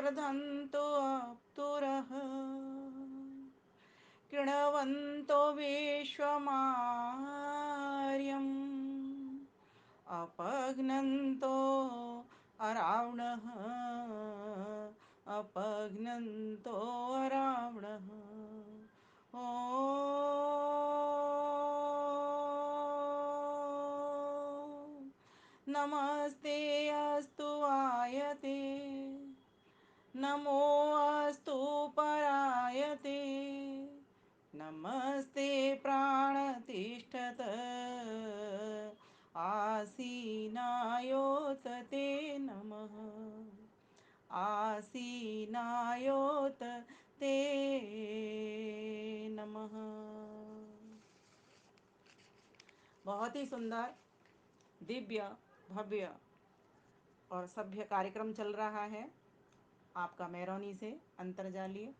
वर्धन्तो अप्तुरः कृणवन्तो विश्वमार्यम् अपघ्नन्तो अरावणः अपघ्नन्तो अरावणः ॐ नमस्ते अस्तु आयते नमो अस्तु परायते नमस्ते प्राणतिष्ठत आसीनायोत ते नमः आसीनायोत ते नमः। बहुत ही सुंदर, दिव्य, भव्य और सभ्य कार्यक्रम चल रहा है आपका मैरोनी से अंतर्जालीय।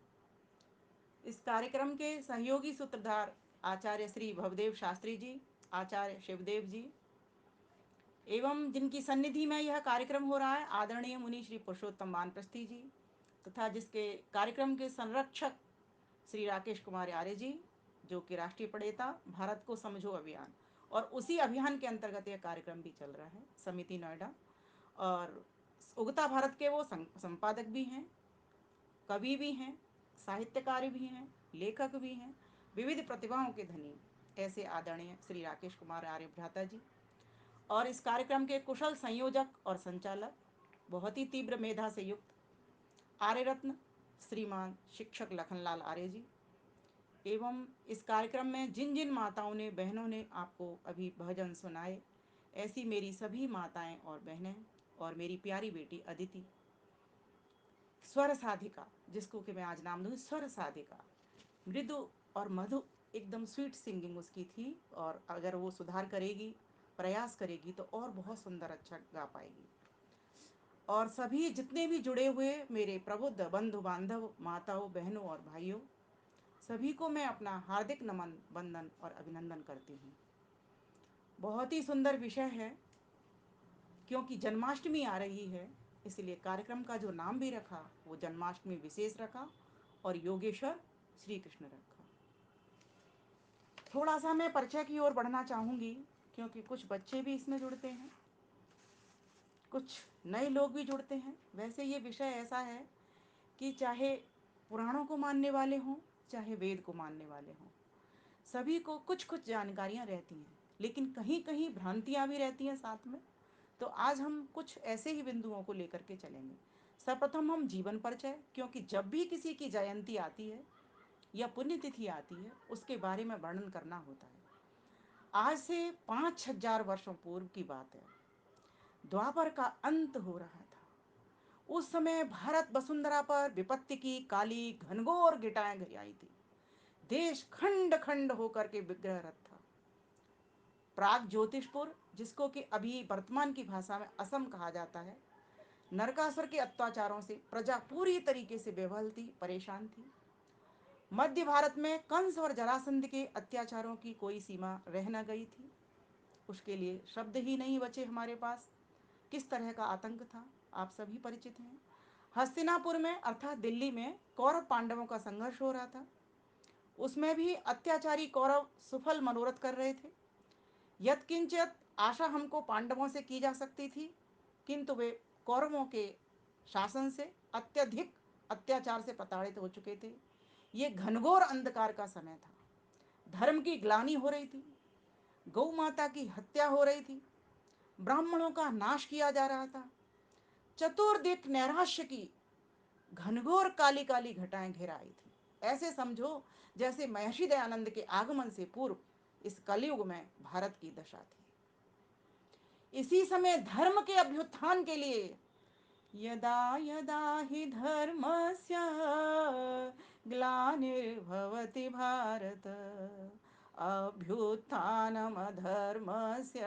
इस कार्यक्रम के सहयोगी सूत्रधार आचार्य श्री भवदेव शास्त्री जी, आचार्य शिवदेव जी एवं जिनकी सन्निधि में यह कार्यक्रम हो रहा है आदरणीय मुनि श्री पुरुषोत्तम वानप्रस्थी जी, तथा जिसके कार्यक्रम के संरक्षक श्री राकेश कुमार आर्य जी, जो कि राष्ट्रीय प्रणेता भारत को समझो अभियान, और उसी अभियान के अंतर्गत यह कार्यक्रम भी चल रहा है समिति नोएडा। और उगता भारत के वो संपादक भी हैं, कवि भी हैं, साहित्यकार भी हैं, लेखक भी हैं, विविध प्रतिभाओं के धनी ऐसे आदरणीय श्री राकेश कुमार आर्य भ्राता जी, और इस कार्यक्रम के कुशल संयोजक और संचालक, बहुत ही तीव्र मेधा से युक्त आर्य रत्न श्रीमान शिक्षक लखनलाल आर्य जी, एवं इस कार्यक्रम में जिन जिन माताओं ने, बहनों ने आपको अभी भजन सुनाए, ऐसी मेरी सभी माताएं और बहनें और मेरी प्यारी बेटी अदिति, स्वर साधिका, जिसको कि मैं आज नाम दूंगी स्वर साधिका, मृदु और मधु, एकदम स्वीट सिंगिंग उसकी थी, और अगर वो सुधार करेगी, प्रयास करेगी तो और बहुत सुंदर अच्छा गा पाएगी। और सभी जितने भी जुड़े हुए मेरे प्रबुद्ध बंधु बांधव, माताओं, बहनों और भाइयों, सभी को मैं अपना हार्दिक नमन, वंदन और अभिनंदन करती हूँ। बहुत ही सुंदर विषय है, क्योंकि जन्माष्टमी आ रही है, इसलिए कार्यक्रम का जो नाम भी रखा वो जन्माष्टमी विशेष रखा और योगेश्वर श्री कृष्ण रखा। थोड़ा सा मैं परिचय की ओर बढ़ना चाहूँगी, क्योंकि कुछ बच्चे भी इसमें जुड़ते हैं, कुछ नए लोग भी जुड़ते हैं। वैसे ये विषय ऐसा है कि चाहे पुराणों को मानने वाले हों, चाहे वेद को मानने वाले हों, सभी को कुछ कुछ जानकारियाँ रहती हैं, लेकिन कहीं कहीं भ्रांतियाँ भी रहती हैं साथ में। तो आज हम कुछ ऐसे ही बिंदुओं को लेकर के चलेंगे। सर्वप्रथम हम जीवन परिचय, क्योंकि जब भी किसी की जयंती आती है या पुण्यतिथि आती है, उसके बारे में वर्णन करना होता है। आज से 5000 वर्षों पूर्व की बात है। द्वापर का अंत हो रहा था। उस समय भारत वसुंधरा पर विपत्ति की काली घनघोर घटाएं घिर आई थी। देश खंड खंड होकर के विग्रहरत था। प्राग ज्योतिषपुर, जिसको कि अभी वर्तमान की भाषा में असम कहा जाता है, नरकासुर के अत्याचारों से प्रजा पूरी तरीके से बेबल थी, परेशान थी। मध्य भारत में कंस और जरासंध के अत्याचारों की कोई सीमा रह न गई थी। उसके लिए शब्द ही नहीं बचे हमारे पास। किस तरह का आतंक था, आप सभी परिचित हैं। हस्तिनापुर में अर्थात दिल्ली में कौरव पांडवों का संघर्ष हो रहा था। उसमें भी अत्याचारी कौरव सुफल मनोरथ कर रहे थे। यत्किंचित आशा हमको पांडवों से की जा सकती थी, किंतु वे कौरवों के शासन से अत्यधिक अत्याचार से प्रताड़ित हो चुके थे। ये घनघोर अंधकार का समय था। धर्म की ग्लानि हो रही थी, गौ माता की हत्या हो रही थी, ब्राह्मणों का नाश किया जा रहा था। चतुर्दिक नैराश्य की घनघोर काली काली घटाएं घेर आई थी। ऐसे समझो जैसे महर्षि दयानंद के आगमन से पूर्व इस कलयुग में भारत की दशा थी। इसी समय धर्म के अभ्युत्थान के लिए यदा यदा हि धर्मस्य ग्लानिर्भवति भारत अभ्युत्थानमधर्मस्य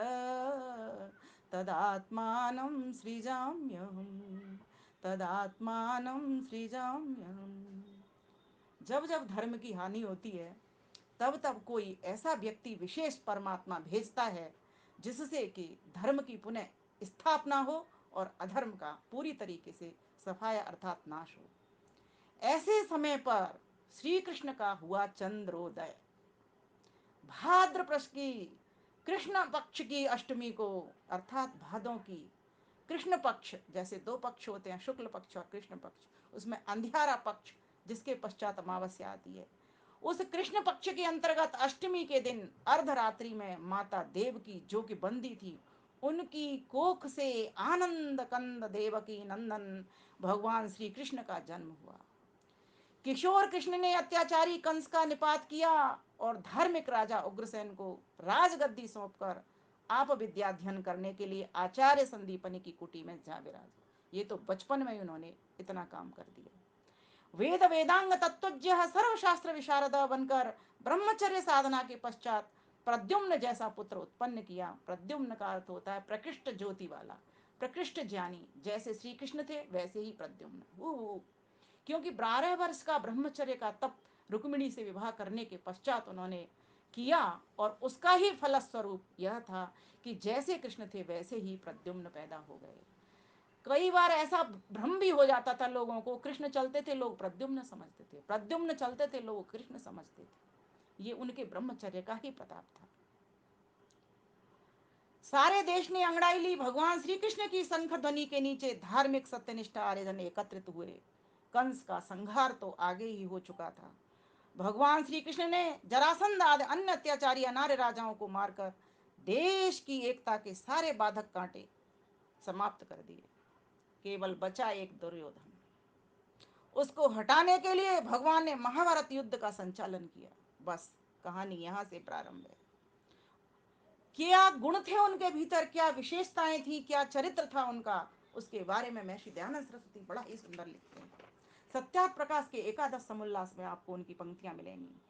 तदात्मानं सृजाम्यहम् तदात्मानं सृजाम्यहम्। जब जब धर्म की हानि होती है, तब तब कोई ऐसा व्यक्ति विशेष परमात्मा भेजता है जिससे कि धर्म की पुनः स्थापना हो और अधर्म का पूरी तरीके से सफाया अर्थात नाश हो। ऐसे समय पर श्री कृष्ण का हुआ चंद्रोदय। भाद्र पक्ष की कृष्ण पक्ष की अष्टमी को, अर्थात भादों की कृष्ण पक्ष, जैसे दो पक्ष होते हैं, शुक्ल पक्ष और कृष्ण पक्ष, उसमें अंधियारा पक्ष जिसके पश्चात अमावस्या आती है, उस कृष्ण पक्ष के अंतर्गत अष्टमी के दिन अर्धरात्रि में माता देवकी जो कि बंदी थी, उनकी कोख से आनंद कंद देवकी नंदन भगवान श्री कृष्ण का जन्म हुआ। किशोर कृष्ण ने अत्याचारी कंस का निपात किया और धार्मिक राजा उग्रसेन को राजगद्दी सौंपकर आप विद्याध्ययन करने के लिए आचार्य संदीपनि की कुटी में जा विराजे। ये तो बचपन में ही उन्होंने इतना काम कर दिया। वेद वेदांग तत्वज्ञ सर्वशास्त्र विशारद बनकर ब्रह्मचर्य साधना के पश्चात प्रद्युम्न जैसा पुत्र उत्पन्न किया। प्रद्युम्न का अर्थ होता है प्रकृष्ट ज्योति वाला, प्रकृष्ट ज्ञानी। जैसे श्री कृष्ण थे वैसे ही प्रद्युम्न। क्योंकि 12 वर्ष का ब्रह्मचर्य का तप रुक्मिणी से विवाह करने के पश्चात उन्होंने किया, और उसका ही फलस्वरूप यह था कि जैसे कृष्ण थे वैसे ही प्रद्युम्न पैदा हो गए। कई बार ऐसा भ्रम भी हो जाता था लोगों को, कृष्ण चलते थे लोग प्रद्युम्न समझते थे, प्रद्युम्न चलते थे लोग कृष्ण समझते थे। ये उनके ब्रह्मचर्य का ही प्रताप था। सारे देश ने अंगड़ाई ली। भगवान श्री कृष्ण की शंख ध्वनि के नीचे धार्मिक सत्यनिष्ठा आर्यजन एकत्रित हुए। कंस का संहार तो आगे ही हो चुका था। भगवान श्री कृष्ण ने जरासंध आदि अन्य अत्याचारी अनार्य राजाओं को मारकर देश की एकता के सारे बाधक कांटे समाप्त कर दिए। केवल बचा एक दुर्योधन। उसको हटाने के लिए भगवान ने महाभारत युद्ध का संचालन किया। बस कहानी यहां से प्रारंभ है। क्या गुण थे उनके भीतर, क्या विशेषताएं थी, क्या चरित्र था उनका, उसके बारे में महर्षि दयानंद सरस्वती बड़ा ही सुंदर लिखते हैं। सत्यार्थ प्रकाश के एकादश समुल्लास में आपको उनकी पंक्तियां मिलेंगी।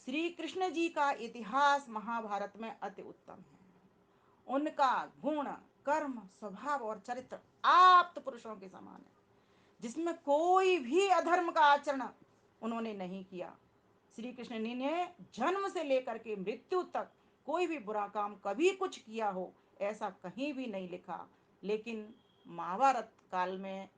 श्री कृष्ण जी का इतिहास महाभारत में अति उत्तम है। उनका गुण, कर्म, स्वभाव और चरित्र आप्त पुरुषों के समान है, जिसमें कोई भी अधर्म का आचरण उन्होंने नहीं किया। श्री कृष्ण ने जन्म से लेकर के मृत्यु तक कोई भी बुरा काम कभी कुछ किया हो ऐसा कहीं भी नहीं लिखा। लेकिन महाभारत काल में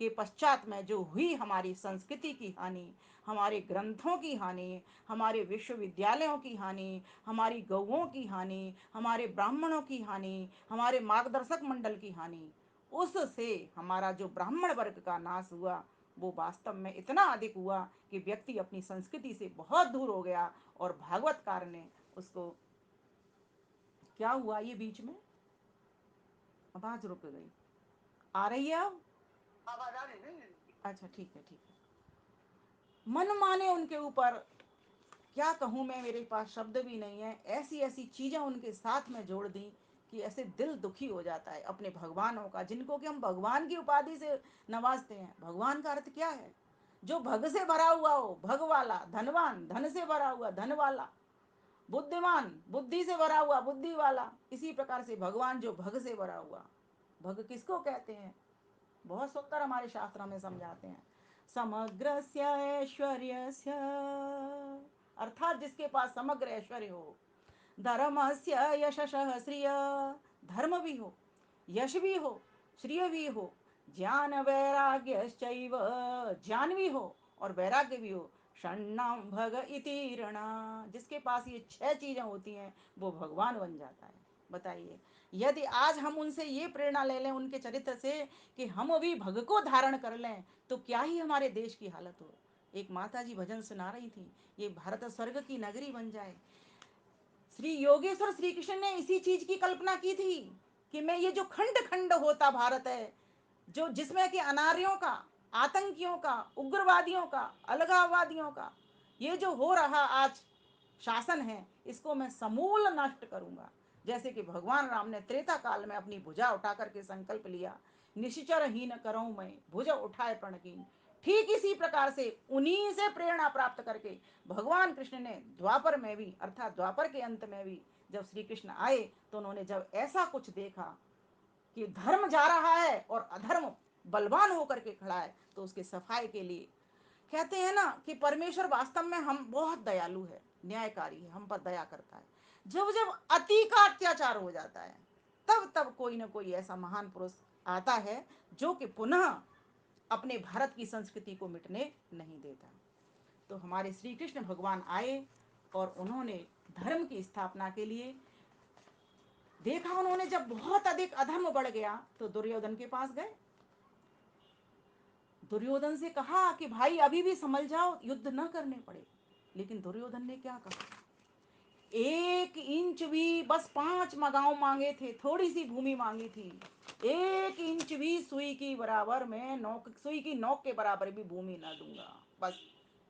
के पश्चात में जो हुई हमारी संस्कृति की हानि, हमारे ग्रंथों की हानि, हमारे विश्वविद्यालयों की हानि, हमारी गौओं की हानि, हमारे ब्राह्मणों की हानि, हमारे मार्गदर्शक मंडल की हानि, उससे हमारा जो ब्राह्मण वर्ग का नाश हुआ वो वास्तव में इतना अधिक हुआ कि व्यक्ति अपनी संस्कृति से बहुत दूर हो गया। और भागवतकार ने उसको, क्या हुआ ये बीच में आवाज रुक गई, आ रही है अब? आवाज आ रही है? अच्छा ठीक है ठीक है। मन माने उनके ऊपर, क्या कहूँ मैं, मेरे पास शब्द भी नहीं है। ऐसी ऐसी चीजें उनके साथ में जोड़ दी कि ऐसे दिल दुखी हो जाता है अपने भगवानों का, जिनको कि हम भगवान की उपाधि से नवाजते हैं। भगवान का अर्थ क्या है? जो भग से भरा हुआ हो, भग वाला, धनवान, धन से भरा हुआ, धन वाला, बुद्धिमान, बुद्धि से भरा हुआ, बुद्धि वाला। इसी प्रकार से भगवान जो भग से भरा हुआ। भग किसको कहते हैं? बहुत सुंदर हमारे शास्त्रों में समझाते हैं। समग्रस्य ऐश्वर्यस्य, अर्थात जिसके पास समग्र ऐश्वर्य हो, धर्मस्य यशः श्रिय, धर्म भी हो, यश भी हो, श्रिय भी हो, ज्ञान वैराग्यश्चैव, ज्ञान भी हो और वैराग्य भी हो, षण्णाम भग इति ऋणा, जिसके पास ये 6 चीजें होती हैं वो भगवान बन जाता है। बताइए, यदि आज हम उनसे ये प्रेरणा ले लें उनके चरित्र से कि हम अभी भग को धारण कर लें तो क्या ही हमारे देश की हालत हो। एक माता जी भजन सुना रही थी, ये भारत स्वर्ग की नगरी बन जाए। श्री योगेश्वर श्री कृष्ण ने इसी चीज की कल्पना की थी कि मैं ये जो खंड खंड होता भारत है, जो जिसमें कि अनार्यों का, आतंकियों का, उग्रवादियों का, अलगाववादियों का ये जो हो रहा आज शासन है, इसको मैं समूल नष्ट करूंगा। जैसे कि भगवान राम ने त्रेता काल में अपनी भुजा उठा करके संकल्प लिया, निश्चर हीन करूं मैं भुजा उठाए प्रणकीन। ठीक इसी प्रकार से उन्हीं से प्रेरणा प्राप्त करके भगवान कृष्ण ने द्वापर में भी, अर्थात द्वापर के अंत में भी जब श्री कृष्ण आए तो उन्होंने जब ऐसा कुछ देखा कि धर्म जा रहा है और अधर्म बलवान होकर के खड़ा है, तो उसके सफाई के लिए कहते हैं ना कि परमेश्वर वास्तव में हम बहुत दयालु है, न्यायकारी है, हम पर दया करता है। जब जब अति का अत्याचार हो जाता है तब तब कोई ना कोई ऐसा महान पुरुष आता है जो कि पुनः अपने भारत की संस्कृति को मिटने नहीं देता। तो हमारे श्री कृष्ण भगवान आए और उन्होंने धर्म की स्थापना के लिए देखा। उन्होंने जब बहुत अधिक अधर्म बढ़ गया तो दुर्योधन के पास गए। दुर्योधन से कहा कि भाई अभी भी संभल जाओ, युद्ध न करने पड़े। लेकिन दुर्योधन ने क्या कहा, 1 इंच भी, बस 5 गांव मांगे थे, थोड़ी सी भूमि मांगी थी, 1 इंच भी सुई की बराबर में, नोक सुई की नोक के बराबर भी भूमि ना दूंगा। बस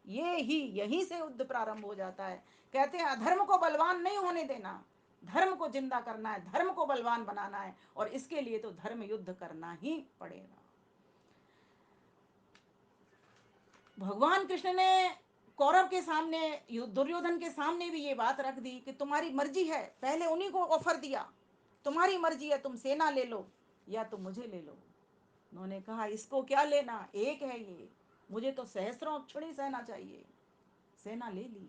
ये ही, यहीं से युद्ध प्रारंभ हो जाता है। कहते हैं अधर्म को बलवान नहीं होने देना, धर्म को जिंदा करना है, धर्म को बलवान बनाना है, और इसके लिए तो धर्म युद्ध करना ही पड़ेगा। भगवान कृष्ण ने कौरव के सामने, दुर्योधन के सामने भी ये बात रख दी कि तुम्हारी मर्जी है। पहले उन्हीं को ऑफर दिया, तुम्हारी मर्जी है, तुम सेना ले लो या तुम मुझे ले लो। उन्होंने कहा इसको क्या लेना, एक है ये, मुझे तो सहस्रों अक्षौणी सेना चाहिए। सेना ले ली,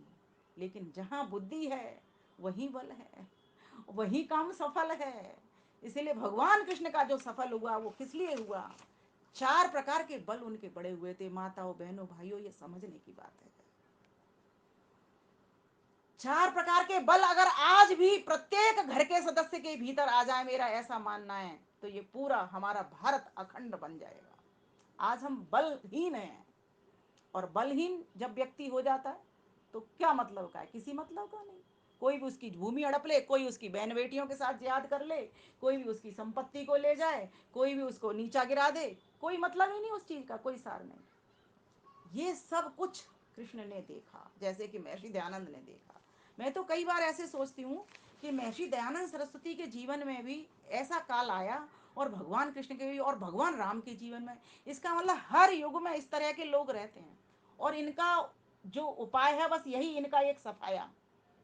लेकिन जहां बुद्धि है वहीं बल है, वही काम सफल है। इसीलिए भगवान कृष्ण का जो सफल हुआ वो किस लिए हुआ, 4 प्रकार के बल उनके बड़े हुए थे। माताओं, बहनों, भाइयों, ये समझने की बात है। 4 प्रकार के बल अगर आज भी प्रत्येक घर के सदस्य के भीतर आ जाए, मेरा ऐसा मानना है, तो ये पूरा हमारा भारत अखंड बन जाएगा। आज हम बलहीन हैं, और बलहीन जब व्यक्ति हो जाता है तो क्या मतलब का है, किसी मतलब का नहीं। कोई भी उसकी भूमि हड़प ले, कोई उसकी बहन बेटियों के साथ जिहाद कर ले, कोई भी उसकी संपत्ति को ले जाए, कोई भी उसको नीचा गिरा दे, कोई मतलब ही नहीं उस चीज का, कोई सार नहीं। ये सब कुछ कृष्ण ने देखा, जैसे कि महर्षि दयानंद ने देखा। मैं तो कई बार ऐसे सोचती हूँ कि महर्षि दयानंद सरस्वती के जीवन में भी ऐसा काल आया, और भगवान कृष्ण के भी, और भगवान राम के जीवन में। इसका मतलब हर युग में इस तरह के लोग रहते हैं, और इनका जो उपाय है बस यही, इनका एक सफाया।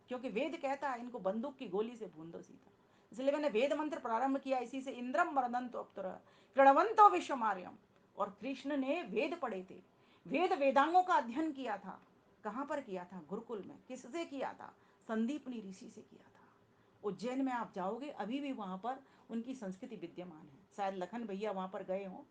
क्योंकि वेद कहता है इनको बंदूक की गोली से भून दो सीधा। इसलिए मैंने वेद मंत्र प्रारंभ किया इसी से, इंद्रम मरदंतो अप्सरा प्रणवंतो विश्वमार्यम। और कृष्ण ने वेद पढ़े थे, वेद वेदांगों का अध्ययन किया था। कहाँ पर किया था, गुरुकुल में। किससे किया था, संदीपनी ऋषि से किया था। उज्जैन में आप जाओगे अभी भी वहां पर उनकी संस्कृति विद्यमान है। शायद लखन भैया वहां पर गए हों,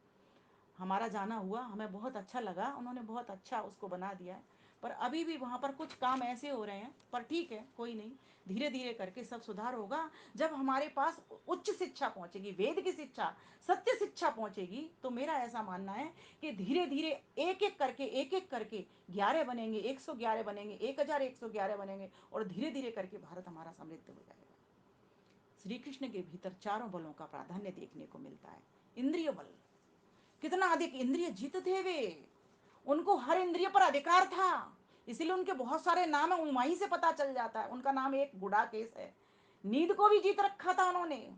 हमारा जाना हुआ, हमें बहुत अच्छा लगा, उन्होंने बहुत अच्छा उसको बना दिया है। पर अभी भी वहाँ पर कुछ काम ऐसे हो रहे हैं, पर ठीक है, कोई नहीं, धीरे धीरे करके सब सुधार होगा। जब हमारे पास उच्च शिक्षा पहुँचेगी, वेद की शिक्षा, सत्य शिक्षा पहुँचेगी, तो मेरा ऐसा मानना है कि धीरे धीरे एक एक करके 11 बनेंगे, 111 बनेंगे, 1111 बनेंगे, और धीरे धीरे करके भारत हमारा समृद्ध हो जाएगा। श्री कृष्ण के भीतर चारों बलों का प्राधान्य देखने को मिलता है। इंद्रिय बल, कितना अधिक इंद्रिय जीत थे वे, उनको हर इंद्रिय पर अधिकार था। इसीलिए उनके बहुत सारे नाम है, वहीं से पता चल जाता है। उनका नाम एक गुड़ाकेश है, नींद को भी जीत रखा था उन्होंने।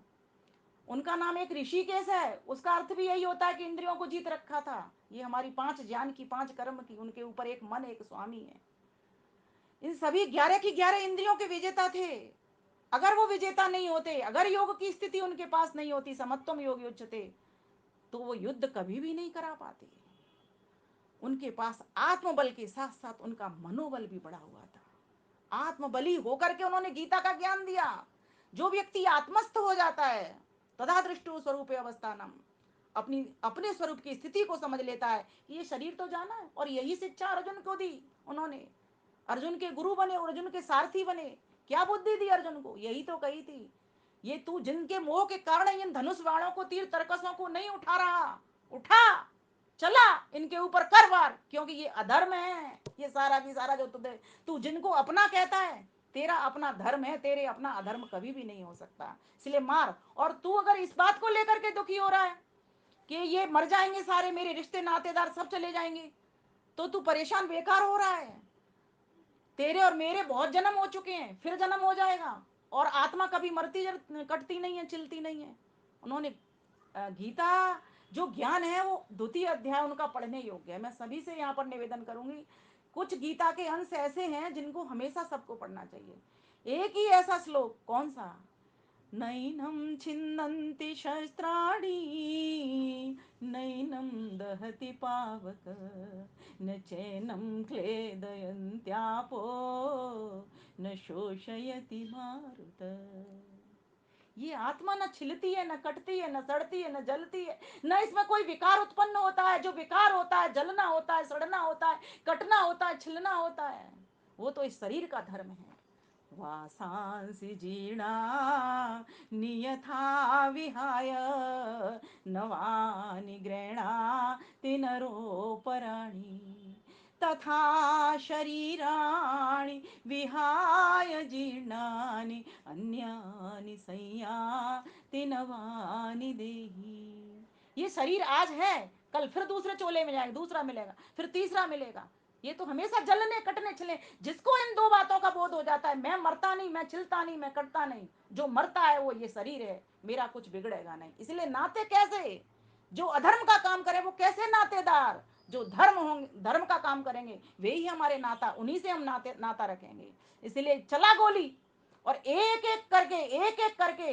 उनका नाम एक ऋषिकेश है, उसका अर्थ भी यही होता है कि इंद्रियों को जीत रखा था। ये हमारी 5 ज्ञान की, 5 कर्म की, उनके ऊपर एक मन, एक स्वामी है। इन सभी 11 की 11 इंद्रियों के विजेता थे। अगर वो विजेता नहीं होते, अगर योग की स्थिति उनके पास नहीं होती, समत्वम योग युज्यते, तो वो युद्ध कभी भी नहीं करा पाते। उनके पास आत्मबल के साथ साथ उनका मनोबल भी बढ़ा हुआ था। आत्मबली होकर के उन्होंने गीता का ज्ञान दिया। जो व्यक्ति आत्मस्थ हो जाता है, तदा दृष्टु स्वरूप अवस्थानम, अपनी अपने स्वरूप की स्थिति को समझ लेता है कि ये शरीर तो जाना है। और यही शिक्षा अर्जुन को दी उन्होंने। अर्जुन के गुरु बने, अर्जुन के सारथी बने। क्या बुद्धि दी अर्जुन को, यही तो कही थी, ये तू जिनके मोह के कारण इन धनुष बाणों को, तीर तरकसों को नहीं उठा रहा, उठा, चला, इनके ऊपर कर वार, क्योंकि ये अधर्म है। ये सारा भी सारा जो तुझे, तू जिनको अपना कहता है, तेरा अपना धर्म है, तेरे अपना अधर्म कभी भी नहीं हो सकता, इसलिए मार। और तू अगर इस बात को लेकर के दुखी हो रहा है कि ये मर जाएंगे सारे, मेरे रिश्ते नातेदार सब चले जाएंगे, तो तू परेशान बेकार हो रहा है। तेरे और मेरे बहुत जन्म हो चुके हैं, फिर जन्म हो जाएगा, और आत्मा कभी मरती कटती नहीं है, चिलती नहीं है। उन्होंने गीता जो ज्ञान है वो 2 अध्याय उनका पढ़ने योग्य है। मैं सभी से यहाँ पर निवेदन करूंगी, कुछ गीता के अंश ऐसे हैं जिनको हमेशा सबको पढ़ना चाहिए। एक ही ऐसा श्लोक, कौन सा, नैनं छिन्दन्ति शस्त्राणि, नैनं दहति पावक, न चैनं क्लेदयन्त्यापो, न शोषयति मारुत। ये आत्मा न छिलती है, न कटती है, न सड़ती है, न जलती है, न इसमें कोई विकार उत्पन्न होता है। जो विकार होता है, जलना होता है, सड़ना होता है, कटना होता है, छिलना होता है, वो तो इस शरीर का धर्म है। वासांसि जीर्णा नियथा विहाय नवानि गृह्णाति नरोपराणि तथा शरीराणि विहाय जीर्णानि अन्यानि संयाति नवानि देहि। ये शरीर आज है, कल फिर दूसरे चोले में जाएगा, दूसरा मिलेगा, फिर तीसरा मिलेगा। ये तो हमेशा जलने कटने छिले। जिसको इन दो बातों का बोध हो जाता है, मैं मरता नहीं, मैं छिलता नहीं, मैं कटता नहीं, जो मरता है वो ये शरीर है, मेरा कुछ बिगड़ेगा नहीं। इसलिए नाते कैसे, जो अधर्म का काम करे वो कैसे नातेदार, जो धर्म होंगे, धर्म का काम करेंगे वे ही हमारे नाता, उन्हीं से हम नाता रखेंगे। इसलिए चला गोली, और एक एक करके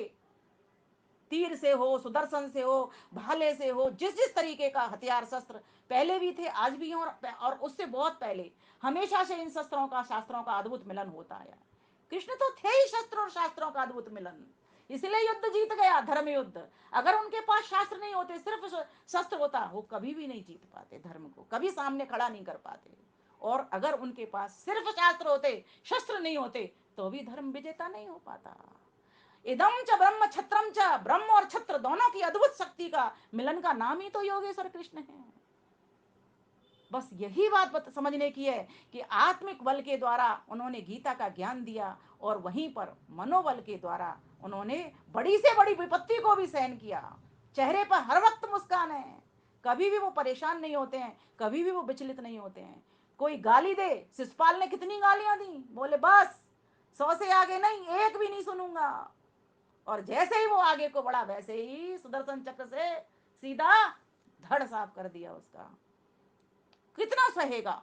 तीर से हो, सुदर्शन से हो, भाले से हो, जिस जिस तरीके का हथियार शस्त्र पहले भी थे, आज भी हैं, और उससे बहुत पहले हमेशा से इन शस्त्रों का, शास्त्रों का अद्भुत मिलन होता आया। कृष्ण तो थे ही शस्त्र और शास्त्रों का अद्भुत मिलन, इसलिए युद्ध जीत गया, धर्म युद्ध। अगर उनके पास शास्त्र नहीं होते, सिर्फ शस्त्र होता, वो कभी भी नहीं जीत पाते, धर्म को कभी सामने खड़ा नहीं कर पाते। और अगर उनके पास सिर्फ शास्त्र होते, शस्त्र नहीं होते, तो भी धर्म विजेता नहीं हो पाता। इदम च ब्रह्म छत्रम च, ब्रह्म और छत्र दोनों की अद्भुत शक्ति का मिलन का नाम ही तो योगेश्वर कृष्ण है। बस यही बात समझने की है कि आत्मिक बल के द्वारा उन्होंने गीता का ज्ञान दिया, और वहीं पर मनोबल के द्वारा उन्होंने बड़ी से बड़ी विपत्ति को भी सहन किया। चेहरे पर हर वक्त मुस्कान है, कभी भी वो परेशान नहीं होते हैं, कभी भी वो विचलित नहीं होते हैं। कोई गाली दे, शिषपाल ने कितनी गालियां दी, बोले बस 100 से आगे नहीं, एक भी नहीं सुनूंगा। और जैसे ही वो आगे को बढ़ा, वैसे ही सुदर्शन चक्र से सीधा धड़ साफ कर दिया उसका। कितना सहेगा,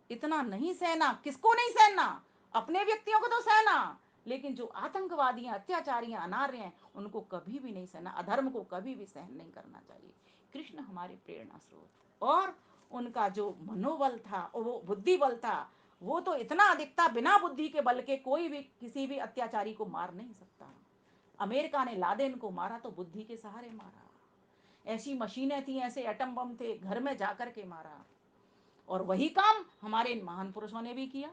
इतना नहीं सहना। किसको नहीं सहना, अपने व्यक्तियों को तो सहना, लेकिन जो आतंकवादी हैं, अत्याचारी हैं, अनार्य हैं, उनको कभी भी नहीं सहना, अधर्म को कभी भी सहन नहीं करना चाहिए। कृष्ण हमारे प्रेरणा स्रोत, और उनका जो मनोबल था, वो बुद्धि बल था, वो तो इतना अधिक था, बिना बुद्धि के बल के कोई भी किसी भी अत्याचारी को मार नहीं सकता। अमेरिका ने लादेन को मारा तो बुद्धि के सहारे मारा, ऐसी मशीनें थी, ऐसे एटम बम थे, घर में जाकर के मारा। और वही काम हमारे इन महान पुरुषों ने भी किया,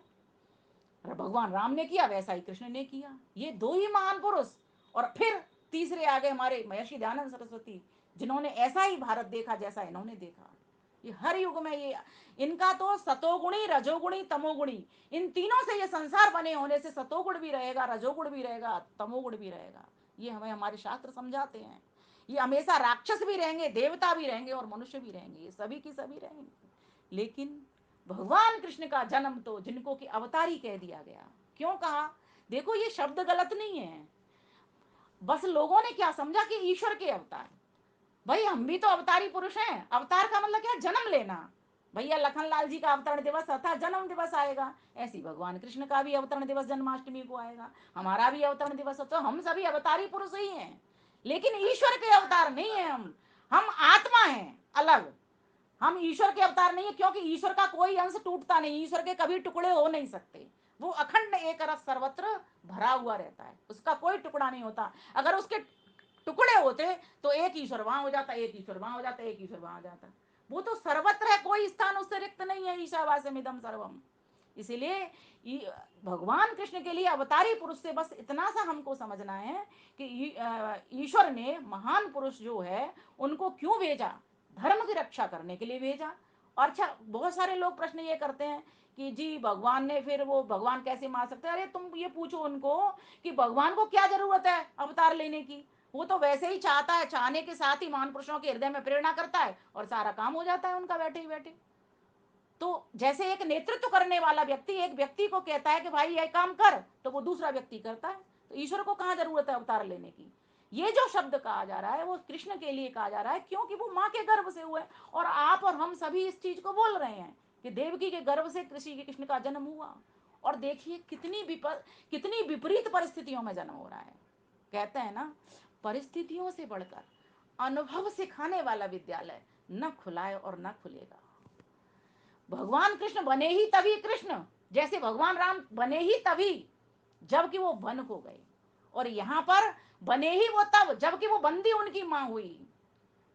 भगवान राम ने किया, वैसा ही कृष्ण ने किया। ये दो ही महान पुरुष, और फिर तीसरे आ गए हमारे महर्षि दयानंद सरस्वती, जिन्होंने ऐसा ही भारत देखा जैसा इन्होंने देखा। ये हर युग में ये इनका तो सतोगुणी, रजोगुणी, तमोगुणी, इन तीनों से ये संसार बने होने से सतोगुण भी रहेगा, रजोगुण भी रहेगा, तमोगुण भी रहेगा। ये हमें हमारे शास्त्र समझाते हैं। ये हमेशा राक्षस भी रहेंगे, देवता भी रहेंगे, और मनुष्य भी रहेंगे, ये सभी की सभी रहेंगे। लेकिन भगवान कृष्ण का जन्म तो जिनको कि अवतारी कह दिया गया। क्यों कहा, देखो ये शब्द गलत नहीं है, बस लोगों ने क्या समझा कि ईश्वर के अवतार। भाई हम भी तो अवतारी पुरुष हैं, अवतार का मतलब क्या, जन्म लेना। भैया लखनलाल जी का अवतरण दिवस था, जन्म दिवस आएगा, ऐसी भगवान कृष्ण का भी अवतरण दिवस जन्माष्टमी को आएगा, हमारा भी अवतरण दिवस हो, तो हम सभी अवतारी पुरुष ही हैं। लेकिन ईश्वर के अवतार नहीं है हम आत्मा हैं अलग। हम ईश्वर के अवतार नहीं है, क्योंकि ईश्वर का कोई अंश टूटता नहीं, ईश्वर के कभी टुकड़े हो नहीं सकते। वो अखंड एक रस सर्वत्र भरा हुआ रहता है, उसका कोई टुकड़ा नहीं होता। अगर उसके टुकड़े होते तो एक ईश्वर वहां हो जाता, एक ईश्वर वहां हो जाता, एक ईश्वर वहां हो जाता। वो तो सर्वत्र है, कोई स्थान उससे रिक्त नहीं है, ईशावास्यमिदं सर्वम। इसीलिए भगवान कृष्ण के लिए अवतारी पुरुष से बस इतना सा हमको समझना है कि ईश्वर ने महान पुरुष जो है उनको क्यों भेजा, धर्म की रक्षा करने के लिए भेजा। और अच्छा, बहुत सारे लोग प्रश्न ये करते हैं कि जी भगवान ने, फिर वो भगवान कैसे मार सकते हैं। अरे तुम ये पूछो उनको कि भगवान को क्या जरूरत है अवतार लेने की, वो तो वैसे ही चाहता है, चाहने के साथ ही महान पुरुषों के हृदय में प्रेरणा करता है, और सारा काम हो जाता है उनका बैठे ही बैठे। तो जैसे एक नेतृत्व करने वाला व्यक्ति एक व्यक्ति को कहता है कि भाई ये काम कर, तो वो दूसरा व्यक्ति करता है। तो ईश्वर को कहाँ जरूरत है अवतार लेने की। ये जो शब्द कहा जा रहा है वो कृष्ण के लिए कहा जा रहा है, क्योंकि वो माँ के गर्भ से हुए, और आप और हम सभी इस चीज को बोल रहे हैं कि देवकी के गर्भ से कृष्ण का जन्म हुआ। और देखिए कितनी विपरीत परिस्थितियों में जन्म हो रहा है। कहते हैं ना, परिस्थितियों से बढ़कर अनुभव सिखाने वाला विद्यालय न खुलाए और न खुलेगा। भगवान कृष्ण बने ही तभी कृष्ण, जैसे भगवान राम बने ही तभी जबकि वो वन को गए, और यहाँ पर बने ही वो तब जबकि वो बंदी उनकी माँ हुई।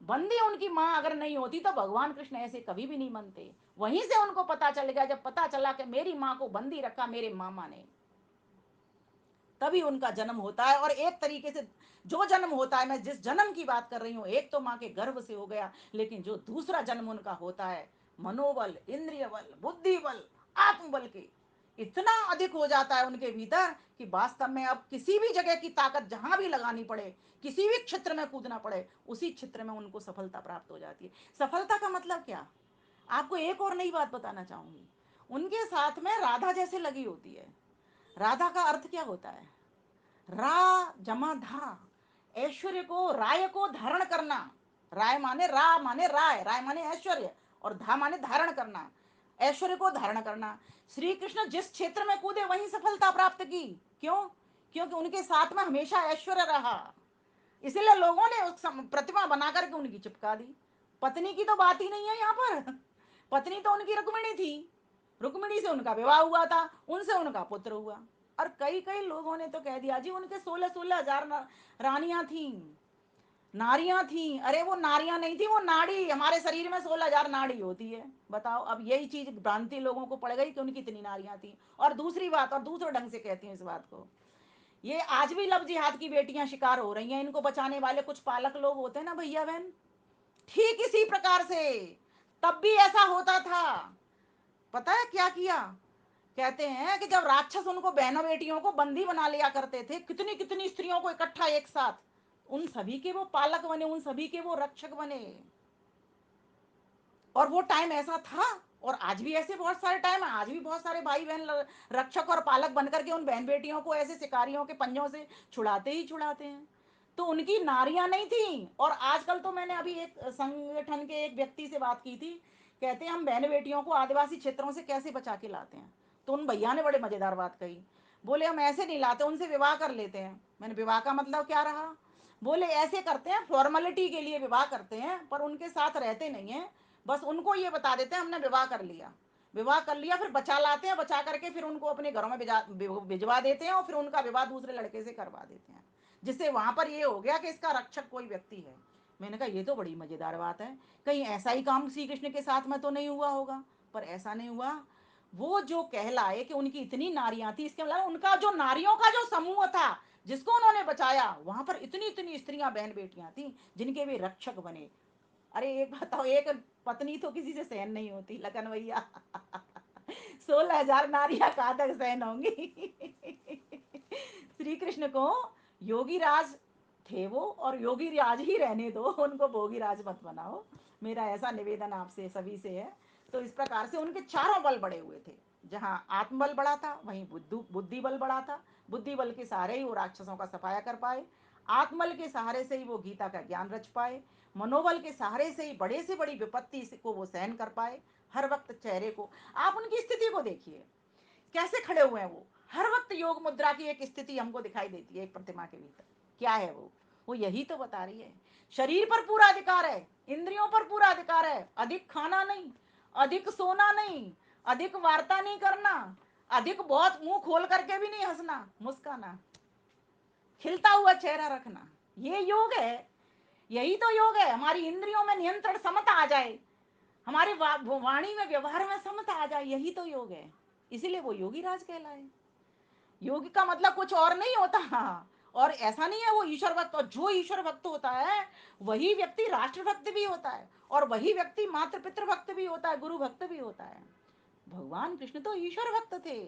बंदी उनकी माँ अगर नहीं होती तो भगवान कृष्ण ऐसे कभी भी नहीं बनते। वहीं से उनको पता चल गया, जब पता चला कि मेरी माँ को बंदी रखा मेरे मामा ने, तभी उनका जन्म होता है। और एक तरीके से जो जन्म होता है, मैं जिस जन्म की बात कर रही हूँ, एक तो माँ के गर्भ से हो गया, लेकिन जो दूसरा जन्म उनका होता है, मनोबल, इंद्रिय बल, बुद्धि बल, आत्मबल के इतना अधिक हो जाता है उनके भीतर कि वास्तव में अब किसी भी जगह की ताकत जहां भी लगानी पड़े, किसी भी क्षेत्र में कूदना पड़े, उसी क्षेत्र में उनको सफलता प्राप्त हो जाती है। सफलता का मतलब क्या, आपको एक और नई बात बताना चाहूंगी। उनके साथ में राधा जैसे लगी होती है। राधा का अर्थ क्या होता है, रा जमा धा, ऐश्वर्य को, राय को धारण करना। राय माने रा माने राय, राय माने ऐश्वर्य, और धा माने धारण करना, ऐश्वर्य को धारण करना। श्री कृष्ण जिस क्षेत्र में कूदे वहीं सफलता प्राप्त की। क्यों? क्योंकि उनके साथ में हमेशा ऐश्वर्य रहा। इसलिए लोगों ने उस प्रतिमा बना करके उनकी चिपका दी। पत्नी की तो बात ही नहीं है यहाँ पर। पत्नी तो उनकी रुक्मिणी थी, रुक्मिणी से उनका विवाह हुआ था, उनसे उनका पुत्र हुआ। और कई कई लोगों ने तो कह दिया जी उनके 16-16 हजार रानियां थी, नारियां थी। अरे वो नारियां नहीं थी, वो नाड़ी, हमारे शरीर में 16 हजार नाड़ी होती है। बताओ, अब यही चीज भ्रांति लोगों को पड़ गई कि उनकी इतनी नारियां थी। और दूसरी बात, और दूसरे ढंग से कहती हूँ इस बात को, ये आज भी लव जिहाद की बेटियां शिकार हो रही हैं, इनको बचाने वाले कुछ पालक लोग होते हैं ना भैया बहन, ठीक इसी प्रकार से तब भी ऐसा होता था। पता है क्या किया, कहते हैं कि जब राक्षस उनको बहनों बेटियों को बंदी बना लिया करते थे, कितनी कितनी स्त्रियों को इकट्ठा एक साथ, उन सभी के वो पालक बने, उन सभी के वो रक्षक बने। और वो टाइम ऐसा था, और आज भी ऐसे बहुत सारे टाइम है, आज भी बहुत सारे भाई बहन रक्षक और पालक बनकर के उन बहन बेटियों को ऐसे शिकारियों के पंजों से छुड़ाते ही छुड़ाते हैं। तो उनकी नारियां नहीं थी। और आजकल तो मैंने अभी एक संगठन के एक व्यक्ति से बात की थी, कहते हैं हम बहन बेटियों को आदिवासी क्षेत्रों से कैसे बचा के लाते हैं। तो उन भैया ने बड़े मजेदार बात कही, बोले हम ऐसे नहीं लाते, उनसे विवाह कर लेते हैं। मैंने विवाह का मतलब क्या रहा, बोले ऐसे करते हैं, फॉर्मेलिटी के लिए विवाह करते हैं, पर उनके साथ रहते नहीं हैं, बस उनको ये बता देते हैं हमने विवाह कर लिया। विवाह कर लिया, फिर बचा लाते हैं, बचा करके फिर उनको अपने घरों में भिजवा देते हैं, और फिर उनका विवाह दूसरे लड़के से करवा देते हैं, जिससे वहां पर ये हो गया कि इसका रक्षक कोई व्यक्ति है। मैंने कहा ये तो बड़ी मजेदार बात है, कहीं ऐसा ही काम श्री कृष्ण के साथ में तो नहीं हुआ होगा। पर ऐसा नहीं हुआ। वो जो कहलाए कि उनकी इतनी नारियां थी, इसके मतलब उनका जो नारियों का जो समूह था जिसको उन्होंने बचाया, वहां पर इतनी इतनी स्त्रियां बहन बेटियां थी जिनके वे रक्षक बने। अरे एक बताओ, एक पत्नी तो किसी से सहन नहीं होती लगन भैया। 16 हजार नारियां कहाँ तक सहन होंगी। श्री कृष्ण को योगी राज थे वो, और योगी राज ही रहने दो, उनको भोगी राज मत बनाओ। मेरा ऐसा निवेदन आपसे सभी से है। तो इस प्रकार से उनके चारों बल बढ़े हुए थे। जहां आत्मबल बढ़ा था वहीं बुद्धि बल बढ़ा था। बुद्धि बल के सहारे ही वो राक्षसों का सफाया कर पाए, आत्मबल के सहारे से ही वो गीता का ज्ञान रच पाए, मनोबल के सहारे से ही बड़े से बड़ी विपत्ति को वो सहन कर पाए। हर वक्त चेहरे को, आप उनकी स्थिति को देखिए, कैसे खड़े हुए हैं वो। हर वक्त योग मुद्रा की एक स्थिति हमको दिखाई देती है एक प्रतिमा के भीतर। क्या है वो यही तो बता रही है। शरीर पर पूरा अधिकार है, इंद्रियों पर पूरा अधिकार है, अधिक खाना नहीं, अधिक सोना नहीं, अधिक वार्ता नहीं करना, अधिक बहुत मुंह खोल करके भी नहीं हंसना, मुस्काना, खिलता हुआ चेहरा रखना, ये योग है। यही तो योग है, हमारी इंद्रियों में नियंत्रण, समता आ जाए, हमारे वाणी में व्यवहार में समता आ जाए, यही तो योग है। इसीलिए वो योगी राज कहलाए। योगी का मतलब कुछ और नहीं होता। और ऐसा नहीं है वो ईश्वर भक्त, और जो ईश्वर भक्त होता है वही व्यक्ति राष्ट्र भक्त भी होता है, और वही व्यक्ति मातृ पितृ भक्त भी होता है, गुरु भक्त भी होता है। भगवान कृष्ण तो ईश्वर भक्त थे,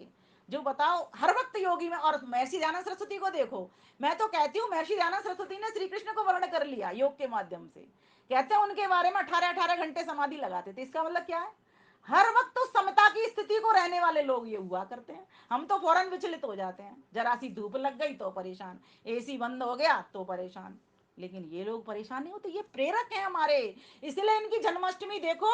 जो बताओ हर वक्त योगी में। और महर्षि दयानंद सरस्वती को देखो, मैं तो कहती हूँ महर्षि दयानंद सरस्वती ने श्री कृष्ण को वर्ण कर लिया योग के माध्यम से। कहते हैं उनके बारे में 18-18 घंटे समाधि लगाते थे। इसका मतलब क्या है, हर वक्त तो समता की स्थिति को रहने वाले लोग ये हुआ करते हैं। हम तो फौरन विचलित हो जाते हैं, जरा सी धूप लग गई तो परेशान, एसी बंद हो गया तो परेशान। लेकिन ये लोग परेशान नहीं होते, ये प्रेरक हैं हमारे। इसलिए इनकी जन्माष्टमी देखो,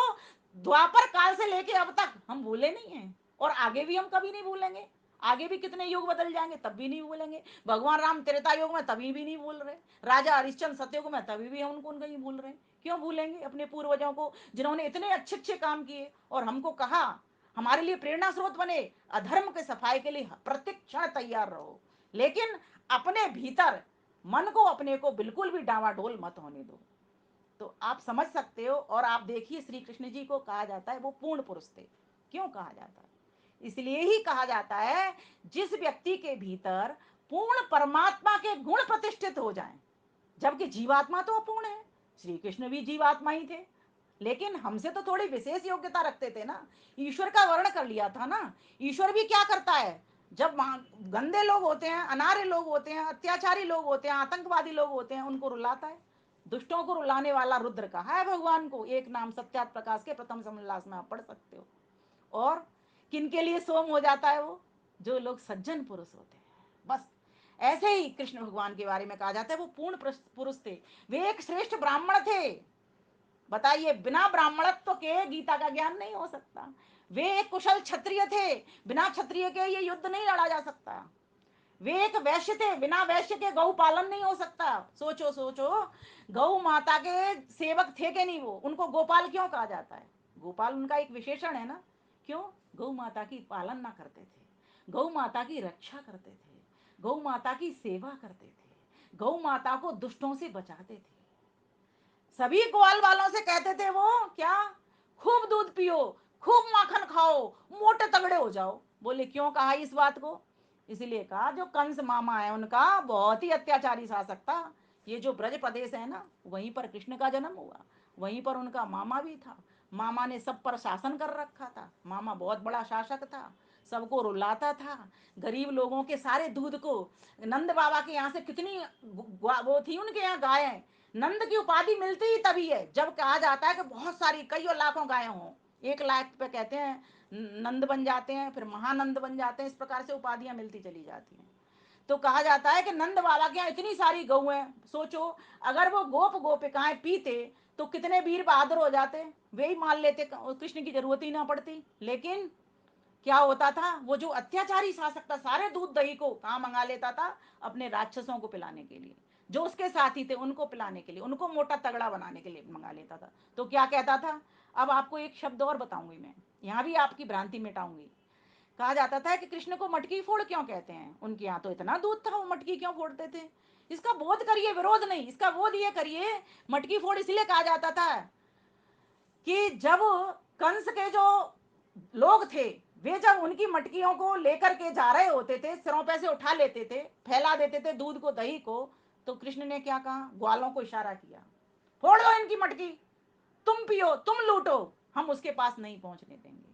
द्वापर काल से लेके अब तक हम भूले नहीं हैं, और आगे भी हम कभी नहीं भूलेंगे। आगे भी कितने युग बदल जाएंगे तब भी नहीं भूलेंगे। भगवान राम त्रेता युग में तभी भी नहीं भूल रहे, राजा हरिश्चंद्र सतयुग में तभी भी हम उनको नहीं भूल रहे। क्यों भूलेंगे अपने पूर्वजों को, जिन्होंने इतने अच्छे अच्छे काम किए और हमको कहा हमारे लिए प्रेरणा स्रोत बने, अधर्म के सफाई के लिए प्रत्येक क्षण तैयार रहो। लेकिन अपने भीतर मन को अपने को बिल्कुल भी डावाडोल मत होने दो। तो आप समझ सकते हो। और आप देखिए श्री कृष्ण जी को कहा जाता है वो पूर्ण पुरुष थे। क्यों कहा जाता है? इसलिए ही कहा जाता है जिस व्यक्ति के भीतर पूर्ण परमात्मा के गुण प्रतिष्ठित हो जाएं, जबकि जीवात्मा तो अपूर्ण है। श्री कृष्ण भी जीवात्मा ही थे, लेकिन हमसे तो थोड़ी विशेष योग्यता रखते थे ना। ईश्वर का वर्ण कर लिया था ना। ईश्वर भी क्या करता है, जब गंदे लोग होते हैं, अनार्य लोग होते हैं, अत्याचारी लोग होते हैं, आतंकवादी लोग होते हैं, उनको रुलाता है। दुष्टों को रुलाने वाला रुद्र कहा है भगवान को। एक नाम सत्यात प्रकाश के प्रथम समन्लास में आप पढ़ सकते हो। और किन के लिए सोम हो जाता है वो? जो लोग सज्जन पुरुष होते हैं। बस ऐसे ही कृष्ण भगवान के बारे में कहा जाता है वो पूर्ण पुरुष थे। वे एक श्रेष्ठ ब्राह्मण थे। बताइए, बिना ब्राह्मणत्व के गीता का ज्ञान नहीं हो सकता। वे एक कुशल क्षत्रिय थे, बिना क्षत्रिय के ये युद्ध नहीं लड़ा जा सकता। वे एक वैश्य थे, बिना वैश्य के गौ पालन नहीं हो सकता। सोचो सोचो, गौ माता के सेवक थे कि नहीं वो? उनको गोपाल क्यों कहा जाता है? गोपाल उनका एक विशेषण है ना। क्यों? गौ माता की पालन ना करते थे, गौ माता की रक्षा करते थे, गौ माता की सेवा करते थे, गौ माता को दुष्टों से बचाते थे। सभी ग्वाल वालों से कहते थे वो क्या, खूब दूध पियो, खूब माखन खाओ, मोटे तगड़े हो जाओ। बोले क्यों कहा इस बात को? इसलिए कहा जो कंस मामा है उनका बहुत ही अत्याचारी शासक था। ये जो ब्रज प्रदेश है ना, वहीं पर कृष्ण का जन्म हुआ, वहीं पर उनका मामा भी था। मामा ने सब पर शासन कर रखा था। मामा बहुत बड़ा शासक था, सबको रुलाता था। गरीब लोगों के सारे दूध को, नंद बाबा के यहाँ से कितनी वो थी उनके यहाँ गायें। नंद की उपाधि मिलती ही तभी है जब कहा जाता है कि बहुत सारी कईयों लाखों गायें हों। 1 लाख पे कहते हैं नंद बन जाते हैं, फिर महानंद बन जाते हैं। इस प्रकार से उपाधियां मिलती चली जाती हैं। तो कहा जाता है कि नंद बाबा के यहाँ इतनी सारी गौएं, सोचो अगर वो गोप गोपिकाएं पीते तो कितने वीर बहादुर हो जाते। वे ही मान लेते, कृष्ण की जरूरत ही ना पड़ती। लेकिन क्या होता था, वो जो अत्याचारी शासक था सारे दूध दही को कहाँ मंगा लेता था? अपने राक्षसों को पिलाने के लिए, जो उसके साथी थे उनको पिलाने के लिए, उनको मोटा तगड़ा बनाने के लिए मंगा लेता था। तो क्या कहता था? अब आपको एक शब्द और बताऊंगी मैं, यहाँ भी आपकी भ्रांति मिटाऊंगी। कहा जाता था कि कृष्ण को मटकी फोड़ क्यों कहते हैं? उनके यहाँ तो इतना दूध था, वो मटकी क्यों फोड़ते थे? इसका बोध करिए, विरोध नहीं, इसका बोध ये करिए। मटकी फोड़ इसलिए कहा जाता था कि जब कंस के जो लोग थे, वे जब उनकी मटकियों को लेकर के जा रहे होते थे, सिरों पे से उठा लेते थे, फैला देते थे दूध को, दही को, तो कृष्ण ने क्या कहा? ग्वालों को इशारा किया, फोड़ दो इनकी मटकी, तुम पियो, तुम लूटो, हम उसके पास नहीं पहुंचने देंगे।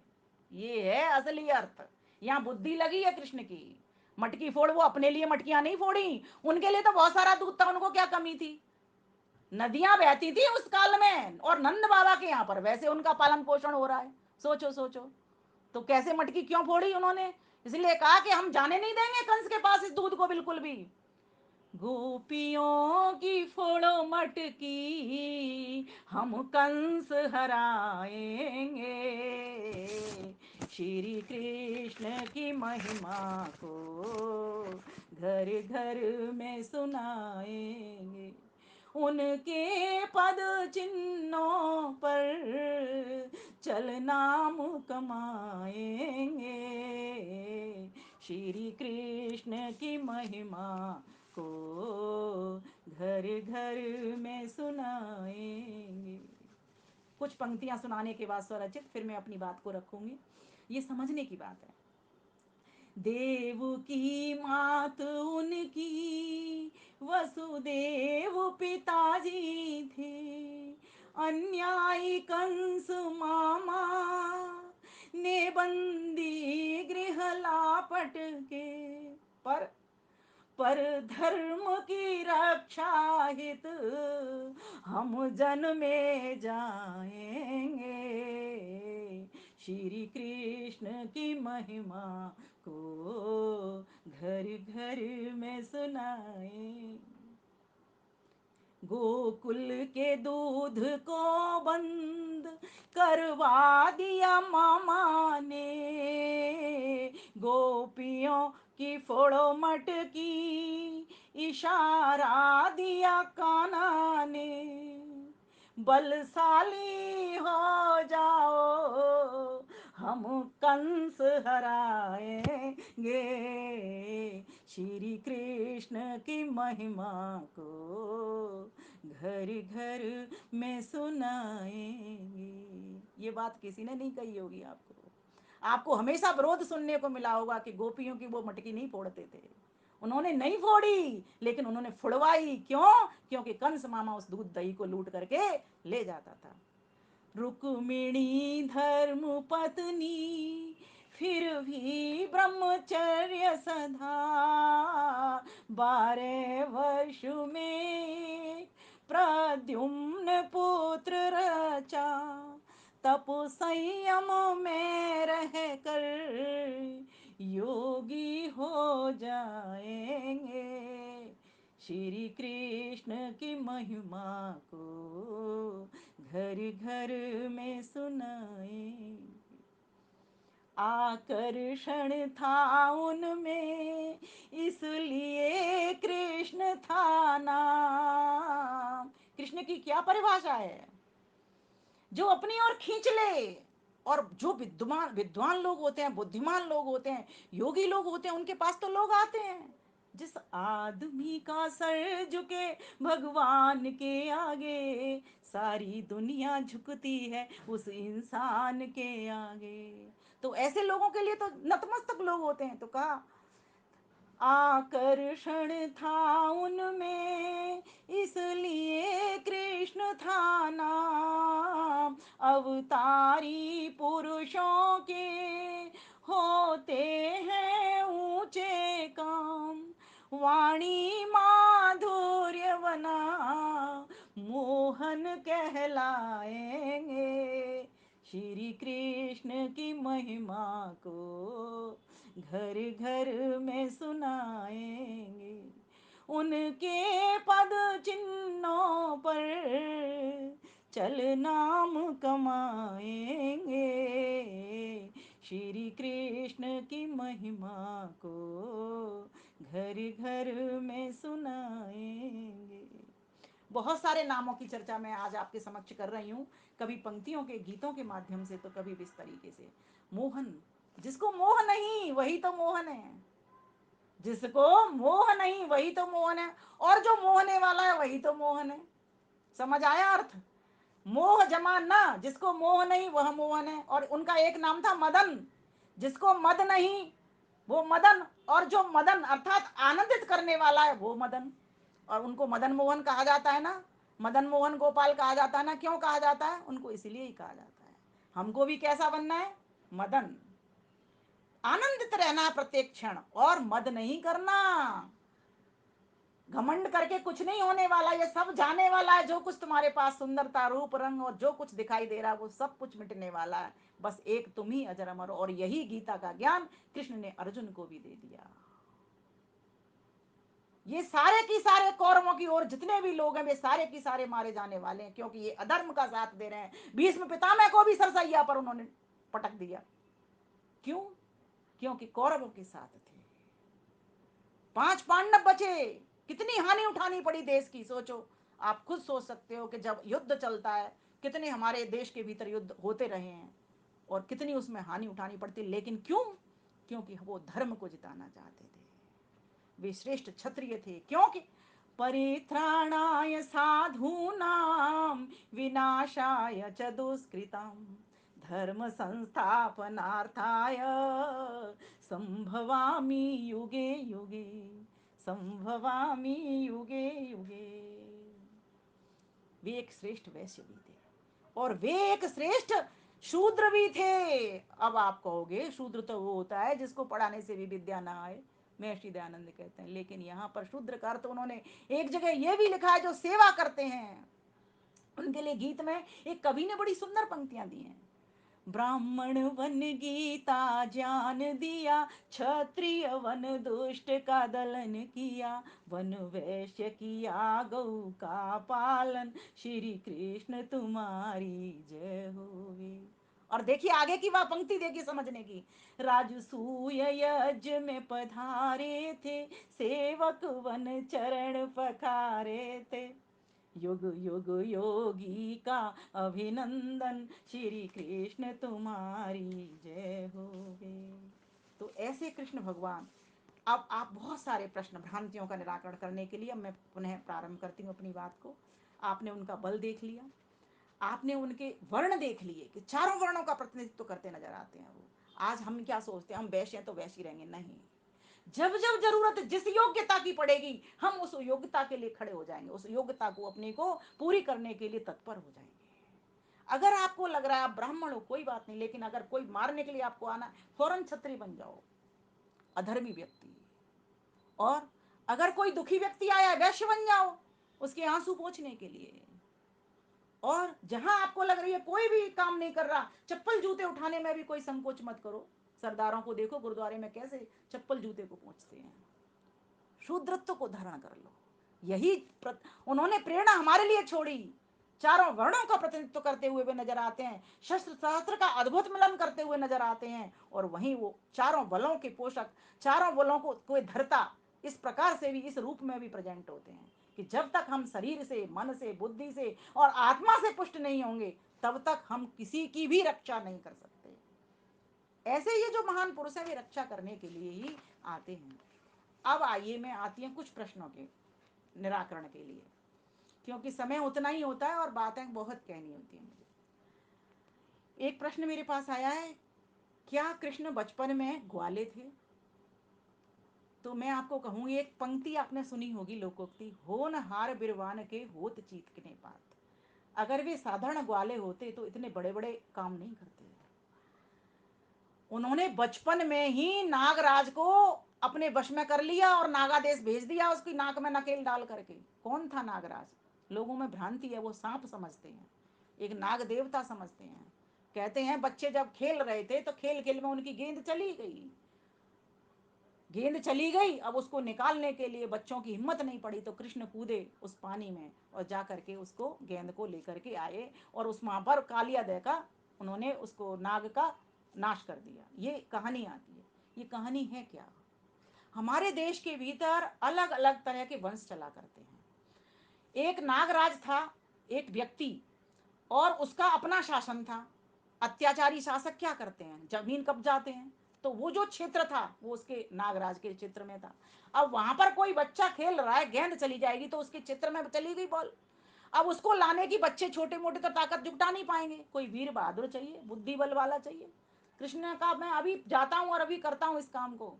ये है असली अर्थ। यहाँ बुद्धि लगी है कृष्ण की। मटकी फोड़, वो अपने लिए मटकियां नहीं फोड़ी, उनके लिए तो बहुत सारा दूध था, उनको क्या कमी थी? नदियां बहती थी उस काल में, और नंद बाबा के यहाँ पर वैसे उनका पालन पोषण हो रहा है। सोचो सोचो, तो कैसे मटकी क्यों फोड़ी उन्होंने? इसलिए कहा कि हम जाने नहीं देंगे कंस के पास इस दूध को बिल्कुल भी। गोपियों की फोड़ो मटकी, हम कंस हराएंगे, श्री कृष्ण की महिमा को घर घर में सुनाएंगे। उनके पद चिन्हों पर चल नाम कमाएंगे, श्री कृष्ण की महिमा को घर घर में सुनाएंगे। कुछ पंक्तियां सुनाने के बाद स्वरचित फिर मैं अपनी बात को रखूंगी। ये समझने की बात है। देव की मात उनकी वसुदेव पिताजी थे, अन्यायी कंस मामा ने बंदी गृह लापट के, पर पर धर्म की रक्षा हित हम जन में जाएंगे, श्री कृष्ण की महिमा को घर घर में सुनाए। गोकुल के दूध को बंद करवा दिया मामा ने, गोपियों की फोड़ो मटकी इशारा दिया कान्हा ने, बलशाली हो जाओ हम कंस हराएंगे, श्री कृष्ण की महिमा को घर घर में सुनाएंगे। ये बात किसी ने नहीं कही होगी आपको। आपको हमेशा विरोध सुनने को मिला होगा कि गोपियों की वो मटकी नहीं फोड़ते थे। उन्होंने नहीं फोड़ी, लेकिन उन्होंने फुड़वाई। क्यों? क्योंकि कंस मामा उस दूध दही को लूट करके ले जाता था। रुक्मिणी धर्म पत्नी, फिर भी ब्रह्मचर्य सधा, 12 वर्ष में प्रद्युम्न पुत्र रचा, तप संयम में रह कर योगी हो जाएंगे। श्री कृष्ण की महिमा को घर घर में सुनाए। आकर्षण था उनमें, इसलिए कृष्ण था नाम। कृष्ण की क्या परिभाषा है? जो अपनी ओर खींच ले। और जो विद्वान विद्वान लोग होते हैं, बुद्धिमान लोग होते हैं, योगी लोग होते हैं, उनके पास तो लोग आते हैं। जिस आदमी का सर झुके भगवान के आगे, सारी दुनिया झुकती है उस इंसान के आगे। तो ऐसे लोगों के लिए तो नतमस्तक लोग होते हैं। तो कहा आकर्षण था उनमें, इसलिए कृष्ण था नाम। अवतारी पुरुषों के होते हैं ऊंचे काम, वाणी माधुर्य बना मोहन कहलाएंगे। श्री कृष्ण की महिमा को घर घर में सुनाएंगे। उनके पद चिन्हों पर चल नाम कमाएंगे। श्री कृष्ण की महिमा को घर घर में सुनाएंगे। बहुत सारे नामों की चर्चा मैं आज आपके समक्ष कर रही हूँ, कभी पंक्तियों के गीतों के माध्यम से, तो कभी इस तरीके से। मोहन, जिसको मोह नहीं वही तो मोहन है। जिसको मोह नहीं वही तो मोहन है, और जो मोहने वाला है वही तो मोहन है। समझ आया अर्थ? मोह जमा न, जिसको मोह नहीं वह मोहन है। और उनका एक नाम था मदन, जिसको मद नहीं वो मदन, और जो मदन अर्थात आनंदित करने वाला है वो मदन। और उनको मदन मोहन कहा जाता है ना, मदन मोहन गोपाल कहा जाता है ना। क्यों कहा जाता है? उनको इसलिए ही कहा जाता है। हमको भी कैसा बनना है? मदन। आनंदित रहना है प्रत्येक क्षण, और मद नहीं करना। घमंड करके कुछ नहीं होने वाला, ये सब जाने वाला है। जो कुछ तुम्हारे पास सुंदरता, रूप, रंग और जो कुछ दिखाई दे रहा है वो सब कुछ मिटने वाला है। बस एक तुम ही अजर अमर हो। और यही गीता का ज्ञान कृष्ण ने अर्जुन को भी दे दिया। ये सारे की सारे कौरवों की ओर जितने भी लोग हैं वे सारे की सारे मारे जाने वाले हैं, क्योंकि ये अधर्म का साथ दे रहे हैं। भीष्म पितामह को भी सरसैया पर उन्होंने पटक दिया। क्यों? क्योंकि कौरवों के साथ थे। 5 पांडव बचे। कितनी हानि उठानी पड़ी देश की, सोचो। आप खुद सोच सकते हो कि जब युद्ध चलता है, कितने हमारे देश के भीतर युद्ध होते रहे हैं, और कितनी उसमें हानि उठानी पड़ती। लेकिन क्यों? क्योंकि वो धर्म को जिताना चाहते थे। वे श्रेष्ठ क्षत्रिय थे। क्योंकि परित्राणाय साधूनां, विनाशाय च दुष्कृतां, धर्म संस्थापनार्थाय संभवामि युगे युगे, संभवामि युगे युगे। वे एक श्रेष्ठ वैश्य भी थे, और वे एक श्रेष्ठ शूद्र भी थे। अब आप कहोगे शूद्र तो वो होता है जिसको पढ़ाने से भी विद्या ना आए, महर्षि दयानंद कहते हैं। लेकिन यहाँ पर शूद्र का अर्थ उन्होंने एक जगह ये भी लिखा है, जो सेवा करते हैं उनके लिए गीत में एक कवि ने बड़ी सुंदर पंक्तियां दी हैं। ब्राह्मण वन गीता ज्ञान दिया, क्षत्रिय वन दुष्ट का दलन किया, वन वैश्य किया गौ का पालन, श्री कृष्ण तुम्हारी जय होवे। और देखिए आगे की वह पंक्ति, देखिए समझने की। राजसूय यज्ञ में पधारे थे, सेवक वन चरण पखारे थे, युग युग योगी का अभिनंदन, श्री कृष्ण तुम्हारी जय होवे। तो ऐसे कृष्ण भगवान अब आप बहुत सारे प्रश्न भ्रांतियों का निराकरण करने के लिए मैं पुनः प्रारंभ करती हूँ अपनी बात को। आपने उनका बल देख लिया, आपने उनके वर्ण देख लिए कि चारों वर्णों का प्रतिनिधित्व करते नजर आते हैं वो। आज हम क्या सोचते हैं, हम वैश्य हैं तो वैश्य रहेंगे, नहीं। जब जब जरूरत जिस योग्यता की पड़ेगी हम उस योग्यता के लिए खड़े हो जाएंगे, उस योग्यता को अपने को पूरी करने के लिए तत्पर हो जाएंगे। अगर आपको लग रहा है आप ब्राह्मण हो, कोई बात नहीं, लेकिन अगर कोई मारने के लिए आपको आना, फौरन छत्री बन जाओ, अधर्मी व्यक्ति। और अगर कोई दुखी व्यक्ति आया, वैश्य बन जाओ उसके आंसू पोंछने के लिए। और जहां आपको लग रही है कोई भी काम नहीं कर रहा, चप्पल जूते उठाने में भी कोई संकोच मत करो। सरदारों को देखो गुरुद्वारे में कैसे चप्पल जूते को पोंछते हैं। शूद्रत्व को धारण कर लो, यही उन्होंने प्रेरणा हमारे लिए छोड़ी। चारों वर्णों का प्रतिनिधित्व करते हुए वे नजर आते हैं, शस्त्र शास्त्र का अद्भुत मिलन करते हुए नजर आते हैं, और वहीं वो चारों बलों के पोषक, चारों बलों को कोई धरता, इस प्रकार से भी, इस रूप में भी प्रेजेंट होते हैं कि जब तक हम शरीर से, मन से, बुद्धि से और आत्मा से पुष्ट नहीं होंगे तब तक हम किसी की भी रक्षा नहीं कर सकते। ऐसे ये जो महान पुरुष हैं वे रक्षा करने के लिए ही आते हैं। अब आइए मैं आती हूँ कुछ प्रश्नों के निराकरण के लिए, क्योंकि समय उतना ही होता है और बातें बहुत कहनी होती हैं मुझे। एक प्रश्न मेरे पास आया है, क्या कृष्ण बचपन में ग्वाले थे? तो मैं आपको कहूँ, एक पंक्ति आपने सुनी होगी लोकोक्ति, होनहार बिरवान के होत चीतकने पात। अगर वे साधारण ग्वाले होते तो इतने बड़े बड़े काम नहीं करते। उन्होंने बचपन में ही नागराज को अपने वश में कर लिया और नागादेश भेज दिया उसकी नाक में नकेल डाल करके। कौन था नागराज? लोगों में भ्रांति है, वो सांप समझते हैं, एक नाग देवता समझते हैं। कहते हैं बच्चे जब खेल रहे थे तो खेल खेल में उनकी गेंद चली गई, गेंद चली गई। अब उसको निकालने के लिए बच्चों की हिम्मत नहीं पड़ी तो कृष्ण कूदे उस पानी में और जा करके उसको, गेंद को लेकर के आए और उस वहां पर कालिया दे का उन्होंने उसको, नाग का नाश कर दिया। ये कहानी आती है। ये कहानी है क्या? हमारे देश के भीतर अलग अलग तरह के वंश चला करते हैं। एक नागराज था, एक व्यक्ति, और उसका अपना शासन था। अत्याचारी शासक क्या करते हैं, जमीन कब्जाते हैं। तो वो जो क्षेत्र था वो उसके नागराज के क्षेत्र में था। अब वहां पर कोई बच्चा खेल रहा है, गेंद चली जाएगी तो उसके क्षेत्र में चली गई बॉल। अब उसको लाने की, बच्चे छोटे मोटे तो ताकत जुटा नहीं पाएंगे, कोई वीर बहादुर चाहिए, बुद्धि बल वाला चाहिए। कृष्ण ने कहा मैं अभी जाता हूं और अभी करता हूं इस काम को।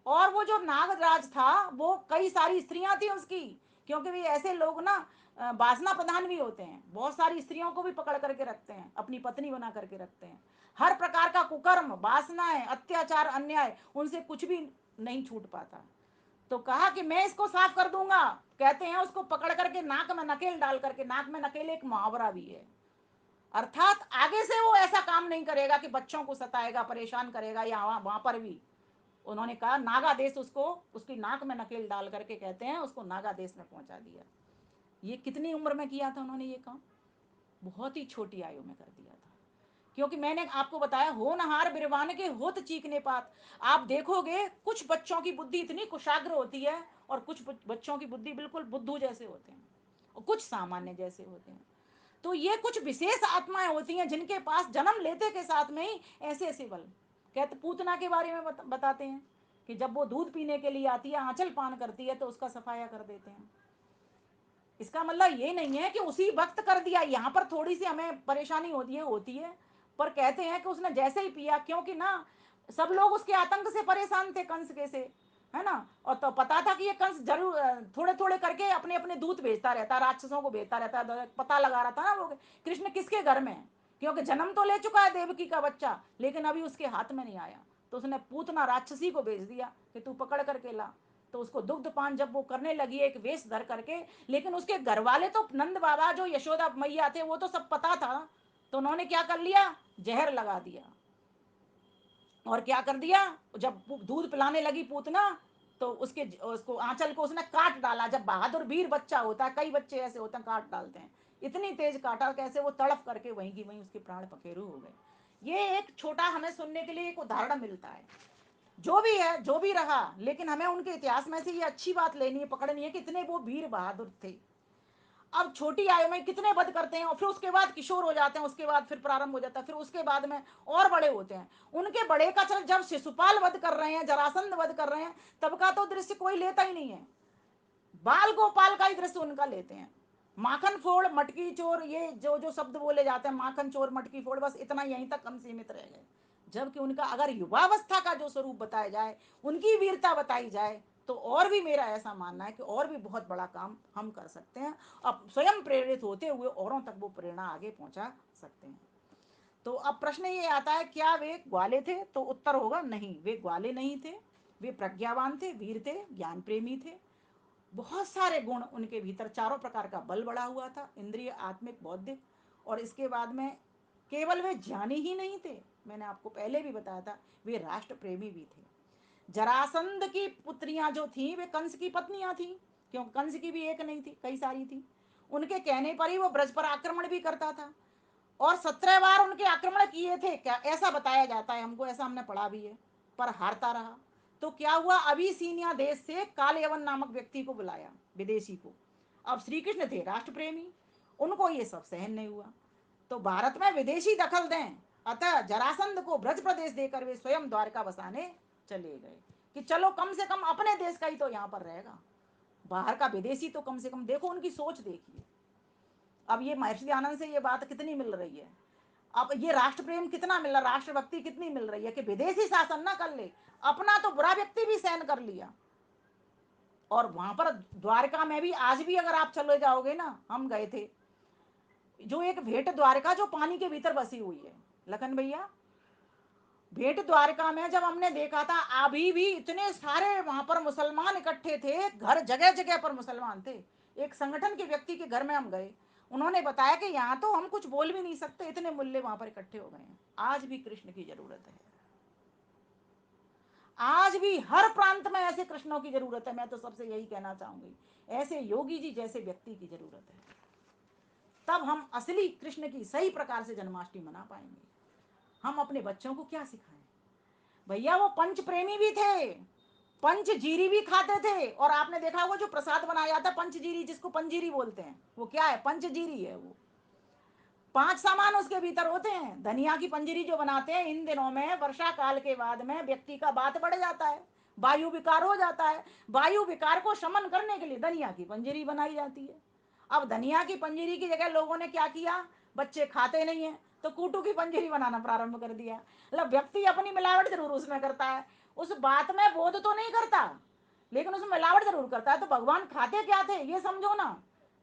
और वो जो नागराज था वो, कई सारी स्त्रियां थी उसकी, क्योंकि वे ऐसे लोग ना वासना प्रधान भी होते हैं, बहुत सारी स्त्रियों को भी पकड़ करके रखते हैं, अपनी पत्नी बना करके रखते हैं। हर प्रकार का कुकर्म, वासनाएं, अत्याचार, अन्याय, उनसे कुछ भी नहीं छूट पाता। तो कहा कि मैं इसको साफ कर दूंगा। कहते हैं उसको पकड़ करके नाक में नकेल डाल करके, नाक में नकेल एक मुहावरा भी है, अर्थात आगे से वो ऐसा काम नहीं करेगा कि बच्चों को सताएगा, परेशान करेगा, या वहां पर भी उन्होंने कहा नागादेश, उसको उसकी नाक में नकेल डाल करके, कहते हैं उसको नागादेश में पहुंचा दिया। ये कितनी उम्र में किया था उन्होंने ये काम? बहुत ही छोटी आयु में कर दिया था। क्योंकि मैंने आपको बताया, होनहार बिरवान के होत चीकने पात। आप देखोगे कुछ बच्चों की बुद्धि इतनी कुशाग्र होती है और कुछ बच्चों की बुद्धि बिल्कुल बुद्धू जैसे होते हैं और कुछ सामान्य जैसे होते हैं। तो ये कुछ विशेष आत्माएं होती हैं जिनके पास जन्म लेते के साथ में ही ऐसे ऐसे बल। कहते पूतना के बारे में बताते हैं कि जब वो दूध पीने के लिए आती है, आंचल पान करती है तो उसका सफाया कर देते हैं। इसका मतलब ये नहीं है कि उसी वक्त कर दिया, यहाँ पर थोड़ी सी हमें परेशानी होती है, पर कहते हैं कि उसने जैसे ही पिया, क्योंकि ना सब लोग उसके आतंक से परेशान थे, कंस के से, है ना। और तो पता था कि ये कंस जरूर थोड़े थोड़े करके अपने अपने दूत भेजता रहता, राक्षसों को भेजता रहता, पता लगा रहा था ना वो कृष्ण किसके घर में है, क्योंकि जन्म तो ले चुका है देवकी का बच्चा, लेकिन अभी उसके हाथ में नहीं आया। तो उसने पूतना राक्षसी को भेज दिया कि तू पकड़ करके ला। तो उसको दुग्ध पान जब वो करने लगी एक वेश धर करके, लेकिन उसके घर वाले तो, नंद बाबा जो यशोदा मैया थे, वो तो सब पता था। तो उन्होंने क्या कर लिया, जहर लगा दिया। और क्या कर दिया, जब दूध पिलाने लगी पूतना, तो उसको आंचल को उसने काट डाला। जब बहादुर वीर बच्चा होता है, कई बच्चे ऐसे होते हैं काट डालते हैं, इतनी तेज काटा कैसे वो तड़प करके वहीं की वहीं उसके प्राण पखेरु हो गए। ये एक छोटा हमें सुनने के लिए एक उदाहरण मिलता है। जो भी है, जो भी रहा, लेकिन हमें उनके इतिहास में से ये अच्छी बात लेनी है, पकड़नी है, कितने वो वीर बहादुर थे। अब छोटी आयु में कितने वध करते हैं और फिर उसके बाद किशोर हो जाते हैं, उसके बाद फिर प्रारंभ हो जाता है, फिर उसके बाद में और बड़े होते हैं। उनके बड़े का चल जब शिशुपाल वध कर रहे हैं, जरासंध वध कर रहे हैं, तब का तो दृश्य कोई लेता ही नहीं है। बाल गोपाल का ही दृश्य उनका लेते हैं। माखन फोड़, मटकी चोर, ये जो जो शब्द बोले जाते हैं, माखन चोर, मटकी फोड़, बस इतना यहीं तक हम सीमित रह गए। जबकि उनका अगर युवावस्था का जो स्वरूप बताया जाए, उनकी वीरता बताई जाए, तो और भी मेरा ऐसा मानना है कि और भी बहुत बड़ा काम हम कर सकते हैं। अब स्वयं प्रेरित होते हुए औरों तक वो प्रेरणा आगे पहुंचा सकते हैं। तो अब प्रश्न ये आता है, क्या वे ग्वाले थे? तो उत्तर होगा नहीं, वे ग्वाले नहीं थे। वे प्रज्ञावान थे, वीर थे, ज्ञान प्रेमी थे। बहुत सारे गुण उनके भीतर, चारों प्रकार का बल बढ़ा हुआ था, इंद्रिय, आत्मिक, बौद्धिक। और इसके बाद में केवल वे ज्ञानी ही नहीं थे, मैंने आपको पहले भी बताया था, वे राष्ट्र प्रेमी भी थे। जरासंध की पुत्रियां जो थी वे कंस की पत्नियां थी, क्योंकि कंस की भी एक नहीं थी, कई सारी थी। उनके कहने पर ही वो ब्रज पर आक्रमण भी करता था, और 17 बार उनके आक्रमण किए थे, क्या ऐसा बताया जाता है हमको, ऐसा हमने पढ़ा भी है, पर हारता रहा। तो क्या हुआ, अबिसीनिया देश से कालयवन नामक व्यक्ति को बुलाया, विदेशी को। अब श्री कृष्ण थे राष्ट्र प्रेमी, उनको ये सब सहन नहीं हुआ, तो भारत में विदेशी दखल दें, अतः जरासंध को ब्रज प्रदेश देकर वे स्वयं द्वारका बसाने चले गए, कि चलो कम से कम अपने देश का ही तो यहाँ पर रहेगा, बाहर का विदेशी तो कम से कम। देखो उनकी सोच देखिए। अब ये महर्षि आनंद से ये बात कितनी मिल रही है, अब ये राष्ट्र प्रेम कितना मिल रहा, राष्ट्रभक्ति कितनी मिल रही है, कि विदेशी शासन ना कर ले, अपना तो बुरा व्यक्ति भी सहन कर लिया। और वहां पर द्वारका में भी आज भी अगर आप चले जाओगे ना, हम गए थे, जो एक भेंट द्वारका जो पानी के भीतर बसी हुई है, लखन भैया, भेंट द्वारका में जब हमने देखा था, अभी भी इतने सारे वहां पर मुसलमान इकट्ठे थे, घर जगह जगह पर मुसलमान थे। एक संगठन के व्यक्ति के घर में हम गए, उन्होंने बताया कि यहाँ तो हम कुछ बोल भी नहीं सकते, इतने मूल्य वहां पर इकट्ठे हो गए हैं। आज भी कृष्ण की जरूरत है, आज भी हर प्रांत में ऐसे कृष्णों की जरूरत है। मैं तो सबसे यही कहना चाहूंगी, ऐसे योगी जी जैसे व्यक्ति की जरूरत है, तब हम असली कृष्ण की सही प्रकार से जन्माष्टमी मना पाएंगे। हम अपने बच्चों को क्या सिखाएं? भैया वो पंच प्रेमी भी थे, पंच जीरी भी खाते थे। और आपने देखा होगा जो प्रसाद बनाया जाता है पंचजीरी, जिसको पंजीरी बोलते हैं, वो क्या है? पंचजीरी है वो। 5 सामान उसके भीतर होते हैं। धनिया की पंजीरी जो बनाते हैं, इन दिनों में वर्षा काल के बाद में व्यक्ति का बात बढ़ जाता है, वायु विकार हो जाता है, वायु विकार को शमन करने के लिए धनिया की पंजीरी बनाई जाती है। अब धनिया की पंजीरी की जगह लोगों ने क्या किया, बच्चे खाते नहीं है तो कूटू की पंजीरी बनाना प्रारंभ कर दिया। मतलब व्यक्ति अपनी मिलावट जरूर उसमें करता है, उस बात में बोध तो नहीं करता, लेकिन उसमें मिलावट जरूर करता है। तो भगवान खाते क्या थे ये समझो ना,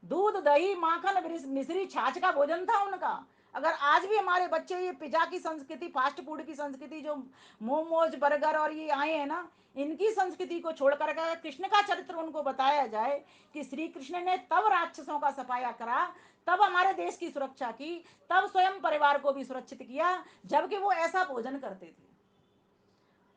दूध, दही, माखन, मिश्री, छाछ का भोजन था उनका। अगर आज भी हमारे बच्चे ये पिज्जा की संस्कृति, फास्ट फूड की संस्कृति, जो मोमोज, बर्गर और ये आए हैं ना, इनकी संस्कृति को छोड़कर अगर कृष्ण का चरित्र उनको बताया जाए कि श्री कृष्ण ने तब राक्षसों का सफाया करा, तब हमारे देश की सुरक्षा की, तब स्वयं परिवार को भी सुरक्षित किया, जबकि वो ऐसा भोजन करते थे।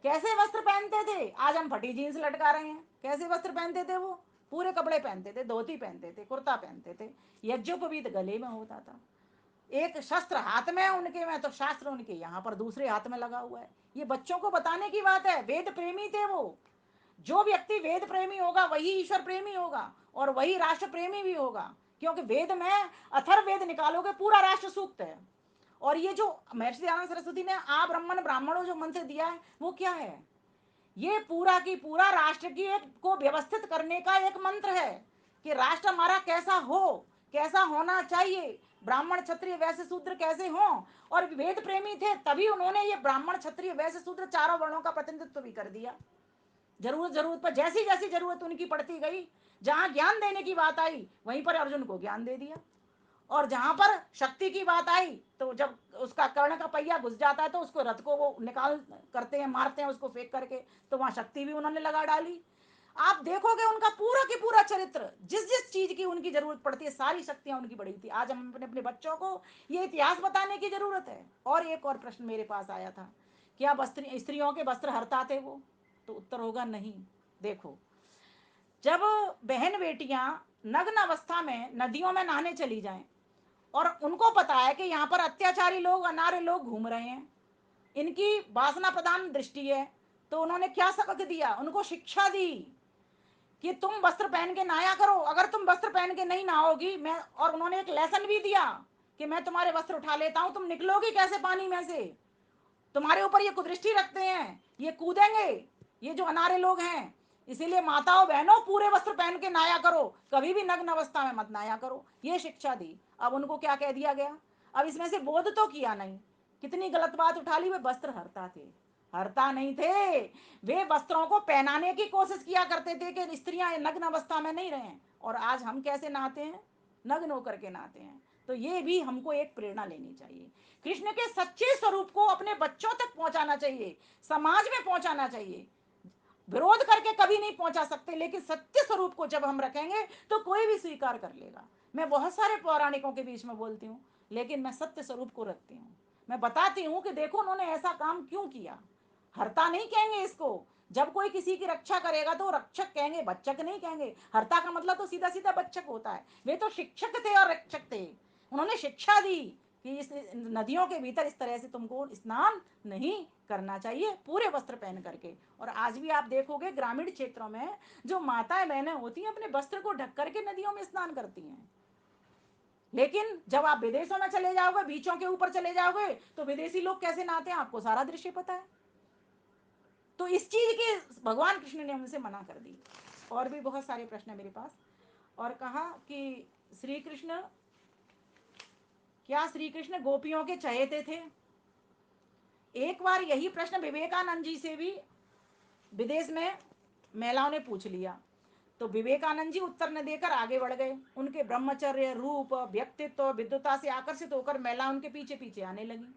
कैसे वस्त्र पहनते थे? आज हम फटी जीन्स लटका रहे हैं, कैसे वस्त्र पहनते थे वो? पूरे कपड़े पहनते थे, धोती पहनते थे, कुर्ता पहनते थे, यज्ञोपवीत गले में होता था, एक शस्त्र हाथ में है उनके में, तो शास्त्र उनके यहाँ पर दूसरे हाथ में लगा हुआ है। ये बच्चों को बताने की बात है। वेद प्रेमी थे वो। जो व्यक्ति वेद प्रेमी होगा वही ईश्वर प्रेमी होगा, और वही राष्ट्र प्रेमी भी होगा, क्योंकि वेद में अथर्ववेद निकालोगे पूरा राष्ट्र सूक्त है। और ये जो महर्षि दयानंद सरस्वती ने आ ब्राह्मण ब्राह्मणों जो मंत्र दिया है, वो क्या है? ये पूरा की पूरा राष्ट्र की एक को व्यवस्थित करने का एक मंत्र है, कि राष्ट्र हमारा कैसा हो, कैसा होना चाहिए, ब्राह्मण क्षत्रिय वैश्य शूद्र कैसे हो। और वेद प्रेमी थे तभी उन्होंने ये ब्राह्मण क्षत्रिय वैश्य शूद्र चारों वर्णों का प्रतिनिधित्व भी कर दिया। जरूरत जरूरत पर जैसी जैसी जरूरत उनकी पड़ती गई, जहां ज्ञान देने की बात आई वहीं पर अर्जुन को ज्ञान दे दिया, और जहां पर शक्ति की बात आई तो जब उसका कर्ण का पहिया घुस जाता है तो उसको रथ को वो निकाल करते हैं, मारते हैं उसको फेंक करके, तो वहां शक्ति भी उन्होंने लगा डाली। आप देखोगे उनका पूरा की पूरा चरित्र, जिस जिस चीज की उनकी जरूरत पड़ती है सारी शक्तियां उनकी बड़ी थी। आज हम अपने अपने बच्चों को ये इतिहास बताने की जरूरत है। और एक और प्रश्न मेरे पास आया था, क्या वस्त्र स्त्रियों के वस्त्र हरता थे वो? तो उत्तर होगा नहीं। देखो, जब बहन बेटियां नग्न अवस्था में नदियों में नहाने चली जाएं, और उनको पता है कि यहाँ पर अत्याचारी लोग, अनार्य लोग घूम रहे हैं, इनकी वासना प्रधान दृष्टि है, तो उन्होंने क्या सबक दिया? उनको शिक्षा दी कि तुम वस्त्र पहन के नहाया करो, अगर तुम वस्त्र पहन के नहीं नहाओगी मैं, और उन्होंने एक लेसन भी दिया कि मैं तुम्हारे वस्त्र उठा लेता हूं, तुम निकलोगी कैसे पानी में से, तुम्हारे ऊपर ये कुदृष्टि रखते हैं, ये कूदेंगे, ये जो अनारे लोग हैं। इसीलिए माताओं बहनों पूरे वस्त्र पहन के नहाया करो, कभी भी नग्न अवस्था में मत नहाया करो, ये शिक्षा दी। अब उनको क्या कह दिया गया, अब इसमें से बोध तो किया नहीं, कितनी गलत बात उठा ली, वे वस्त्र हरता थे, हरता नहीं थे, वे वस्त्रों को पहनाने की कोशिश किया करते थे कि स्त्रियां नग्न अवस्था में नहीं रहें। और आज हम कैसे नहाते हैं, नग्न होकर के नहाते हैं। तो ये भी हमको एक प्रेरणा लेनी चाहिए, कृष्ण के सच्चे स्वरूप को अपने बच्चों तक पहुंचाना चाहिए, समाज में पहुंचाना चाहिए। विरोध करके कभी नहीं पहुंचा सकते, लेकिन सत्य स्वरूप को जब हम रखेंगे तो कोई भी स्वीकार कर लेगा। मैं बहुत सारे पौराणिकों के बीच में बोलती हूँ, लेकिन मैं सत्य स्वरूप को रखती हूँ, मैं बताती हूँ कि देखो उन्होंने ऐसा काम क्यों किया। हरता नहीं कहेंगे इसको, जब कोई किसी की रक्षा करेगा तो रक्षक कहेंगे, बच्चक नहीं कहेंगे। हरता का मतलब तो सीधा सीधा बच्चक होता है, वे तो शिक्षक थे और रक्षक थे, उन्होंने शिक्षा दी कि इस नदियों के भीतर इस तरह से तुमको स्नान नहीं करना चाहिए पूरे वस्त्र पहन करके। और आज भी आप देखोगे ग्रामीण क्षेत्रों में जो माताएं बहनें होती हैं अपने वस्त्र को ढक करके नदियों में स्नान करती हैं, लेकिन जब आप विदेशों में चले जाओगे, बीचों के ऊपर चले जाओगे, तो विदेशी लोग कैसे नहाते हैं आपको सारा दृश्य पता है। तो इस चीज के भगवान कृष्ण ने उनसे मना कर दी। और भी बहुत सारे प्रश्न है मेरे पास। और कहा कि श्री कृष्ण, क्या श्री कृष्ण गोपियों के चहेते थे। एक बार यही प्रश्न विवेकानंद जी से भी विदेश में महिलाओं ने पूछ लिया, तो विवेकानंद जी उत्तर न देकर आगे बढ़ गए। उनके ब्रह्मचर्य, रूप, व्यक्तित्व, विद्वता से आकर्षित होकर महिला उनके पीछे पीछे आने लगी।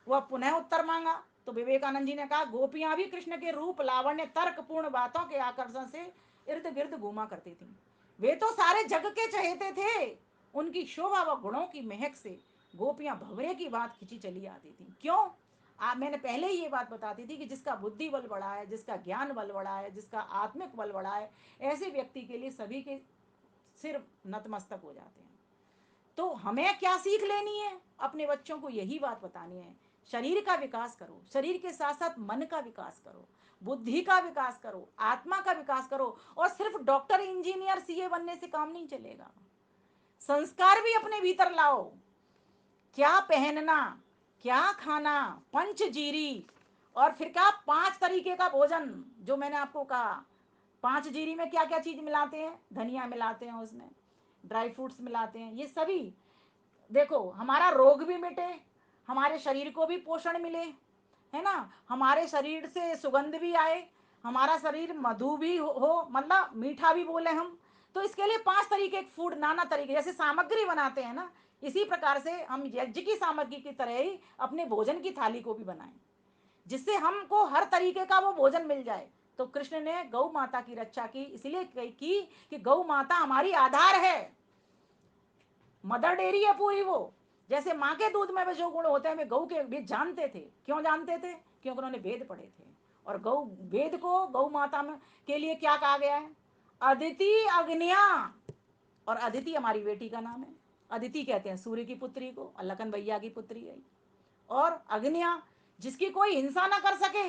वह पुनः उत्तर मांगा तो विवेकानंद जी ने कहा, गोपियां भी कृष्ण के रूप, लावण्य, तर्कपूर्ण बातों के आकर्षण से इर्द गिर्द घूमा करती थी। वे तो सारे जग के चहेते थे, उनकी शोभा व गुणों की महक से गोपियां भंवरे की बात खिंची चली आती थी। क्यों? मैंने पहले ही ये बात बताती थी कि जिसका बुद्धि बल बड़ा है, जिसका ज्ञान बल बड़ा है, जिसका आत्मिक बल बड़ा है, ऐसे व्यक्ति के लिए सभी के सिर नतमस्तक हो जाते हैं। तो हमें क्या सीख लेनी है, अपने बच्चों को यही बात बतानी है, शरीर का विकास करो, शरीर के साथ साथ मन का विकास करो, बुद्धि का विकास करो, आत्मा का विकास करो। और सिर्फ डॉक्टर, इंजीनियर, सीए बनने से काम नहीं चलेगा, संस्कार भी अपने भीतर लाओ। क्या पहनना, क्या खाना, पंचजीरी, और फिर क्या 5 तरीके का भोजन, जो मैंने आपको कहा। 5 जीरी में क्या क्या चीज मिलाते हैं, धनिया मिलाते हैं, उसमें ड्राई फ्रूट्स मिलाते हैं, ये सभी देखो हमारा रोग भी मिटे, हमारे शरीर को भी पोषण मिले, है ना, हमारे शरीर से सुगंध भी आए, हमारा शरीर मधु भी हो, मतलब मीठा भी बोले हम। तो इसके लिए 5 तरीके के फूड, नाना तरीके, जैसे सामग्री बनाते हैं ना, इसी प्रकार से हम यज्ञ की सामग्री की तरह ही अपने भोजन की थाली को भी बनाएं, जिससे हमको हर तरीके का वो भोजन मिल जाए। तो कृष्ण ने गौ माता की रक्षा की, इसलिए की कि गौ माता हमारी आधार है, मदर डेयरी है पूरी वो। जैसे माँ के दूध में जो गुण होते हैं वे गौ के भी जानते थे। क्यों जानते थे? क्योंकि उन्होंने वेद पढ़े थे। और गौ, वेद को गौ माता में के लिए क्या कहा गया है? अदिति अग्न्या। और अदिति हमारी बेटी का नाम है। अदिति कहते हैं सूर्य की पुत्री को, और लखन भैया की पुत्री है। और अग्न्या, जिसकी कोई हिंसा ना कर सके,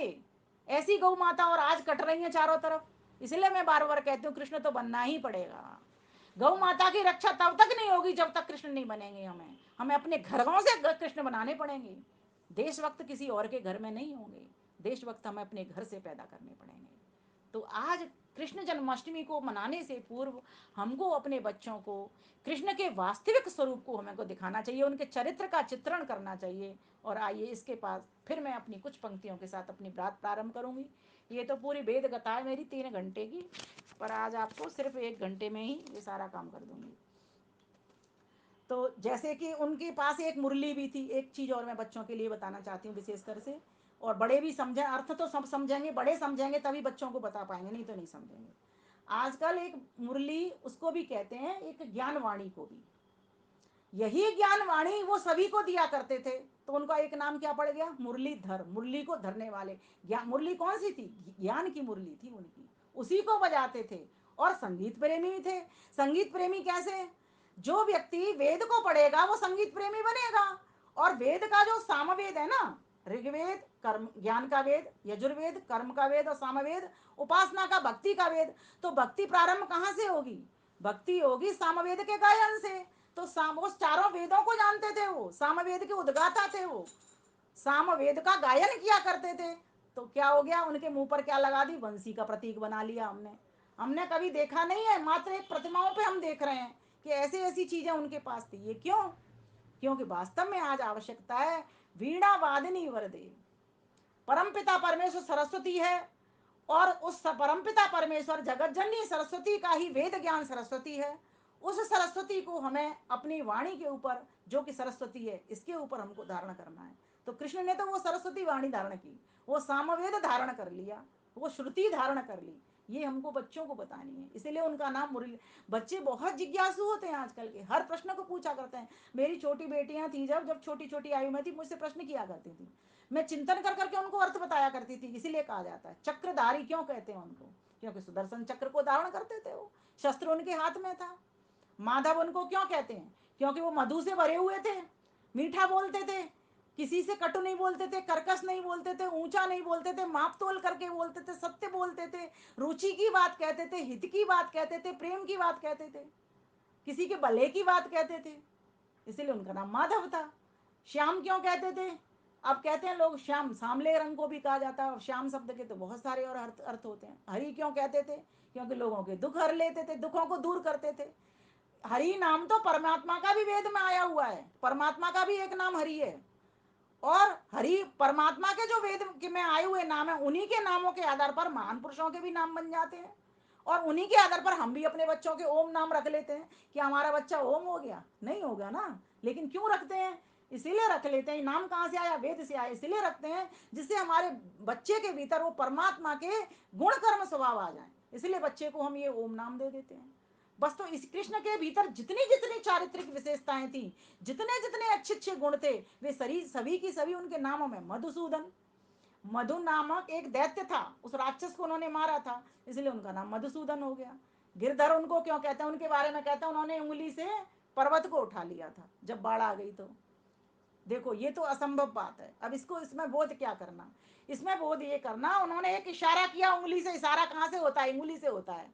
ऐसी गौ माता और आज कट रही है चारों तरफ। इसलिए मैं बार बार कहती हूँ कृष्ण तो बनना ही पड़ेगा। गौ माता की रक्षा तब तक नहीं होगी जब तक कृष्ण नहीं बनेंगे। हमें हमें अपने घरों से कृष्ण बनाने पड़ेंगे। देशभक्त किसी और के घर में नहीं होंगे, देशभक्त हमें अपने घर से पैदा करने पड़ेंगे। तो आज कृष्ण जन्माष्टमी को मनाने से पूर्व हमको अपने बच्चों को कृष्ण के वास्तविक स्वरूप को हमें को दिखाना चाहिए, उनके चरित्र का चित्रण करना चाहिए। और आइए इसके पास फिर मैं अपनी कुछ पंक्तियों के साथ अपनी बात प्रारंभ करूंगी। ये तो पूरी वेद कथा है मेरी 3 घंटे की, पर आज आपको सिर्फ 1 घंटे में ही ये सारा काम कर दूंगी। तो जैसे कि उनके पास एक मुरली भी थी। एक चीज़ और मैं बच्चों के लिए बताना चाहती हूँ विशेषकर से, और बड़े भी समझें, अर्थ तो सब समझेंगे, बड़े समझेंगे तभी बच्चों को बता पाएंगे, नहीं तो नहीं समझेंगे। आजकल एक मुरली उसको भी कहते हैं, एक ज्ञानवाणी को भी। यही ज्ञानवाणी वो सभी को दिया करते थे, तो उनका एक नाम क्या पड़ गया? मुरलीधर, मुरली को धरने वाले। मुरली कौन सी थी? ज्ञान की मुरली थी उनकी, उसी को बजाते थे। और संगीत प्रेमी भी थे। संगीत प्रेमी कैसे? जो व्यक्ति वेद को पढ़ेगा वो संगीत प्रेमी बनेगा। और वेद का जो सामवेद है ना, ऋग्वेद कर्म ज्ञान का वेद, यजुर्वेद कर्म का वेद और सामवेद उपासना का भक्ति का वेद। तो भक्ति प्रारंभ कहाँ से होगी? भक्ति होगी सामवेद के गायन से। तो साम उस चारों वेदों को जानते थे, वो सामवेद के उद्गाता थे, वो सामवेद का गायन किया करते थे। तो क्या हो गया, उनके मुंह पर क्या लगा दी? वंशी का प्रतीक बना लिया हमने। हमने कभी देखा नहीं है, मात्र एक प्रतिमाओं पे हम देख रहे हैं कि ऐसी ऐसी चीजें उनके पास थी। ये क्यों? क्योंकि वास्तव में आज आवश्यकता है वीणा वादिनी वरदे। परमपिता परमेश्वर सरस्वती है, और उस परमपिता परमेश्वर जगत जननी सरस्वती का ही वेद ज्ञान सरस्वती है। उस सरस्वती को हमें अपनी वाणी के ऊपर, जो कि सरस्वती है, इसके ऊपर हमको धारण करना है। तो कृष्ण ने तो वो सरस्वती वाणी धारण की, वो सामवेद धारण कर लिया, वो श्रुति धारण कर ली। ये हमको बच्चों को बतानी है, इसीलिए उनका नाम मुरली। बच्चे बहुत जिज्ञासु होते हैं आजकल के, हर प्रश्न को पूछा करते हैं। मेरी छोटी बेटियां थी, जब जब छोटी छोटी आयु में थी, मुझसे प्रश्न किया करती थी। मैं चिंतन कर करके उनको अर्थ बताया करती थी। इसीलिए कहा जाता है चक्रधारी क्यों कहते हैं उनको? क्योंकि सुदर्शन चक्र को धारण करते थे, वो शस्त्र उनके हाथ में था। माधव उनको क्यों कहते हैं? क्योंकि वो मधु से भरे हुए थे, मीठा बोलते थे, किसी से कटु नहीं बोलते थे, कर्कश नहीं बोलते थे, ऊंचा नहीं बोलते थे, माप तोल करके बोलते थे, सत्य बोलते थे, रुचि की बात कहते थे, हित की बात कहते थे, प्रेम की बात कहते थे, किसी के भले की बात कहते थे। इसीलिए उनका नाम माधव था। श्याम क्यों कहते थे? अब कहते हैं लोग श्याम, सांवले रंग को भी कहा जाता है, और श्याम शब्द के तो बहुत सारे और अर्थ होते हैं। हरि क्यों कहते थे? क्योंकि लोगों के दुख हर लेते थे, दुखों को दूर करते थे। हरि नाम तो परमात्मा का भी वेद में आया हुआ है, परमात्मा का भी एक नाम हरि है। और हरि परमात्मा के जो वेद के में आए हुए नाम है, उन्हीं के नामों के आधार पर महान पुरुषों के भी नाम बन जाते हैं। और उन्हीं के आधार पर हम भी अपने बच्चों के ओम नाम रख लेते हैं कि हमारा बच्चा ओम हो गया। नहीं होगा ना, लेकिन क्यों रखते हैं? इसीलिए रख लेते हैं। नाम कहाँ से आया? वेद से आया। इसीलिए रखते हैं जिससे हमारे बच्चे के भीतर वो परमात्मा के गुण कर्म स्वभाव आ जाए। इसलिए बच्चे को हम ये ओम नाम दे देते हैं। बस तो इस कृष्ण के भीतर जितनी जितनी चारित्रिक विशेषताएं थी, जितने जितने अच्छे अच्छे गुण थे, वे सभी की सभी उनके नामों में। मधुसूदन, मधु नामक एक दैत्य था, उस राक्षस को उन्होंने मारा था, इसलिए उनका नाम मधुसूदन हो गया। गिरधर उनको क्यों कहते हैं? उनके बारे में कहते हैं उन्होंने उंगली से पर्वत को उठा लिया था जब बाढ़ आ गई। तो देखो, ये तो असंभव बात है। अब इसको, इसमें बोध क्या करना? इसमें बोध ये करना, उन्होंने एक इशारा किया उंगली से। इशारा कहाँ से होता है? उंगली से होता है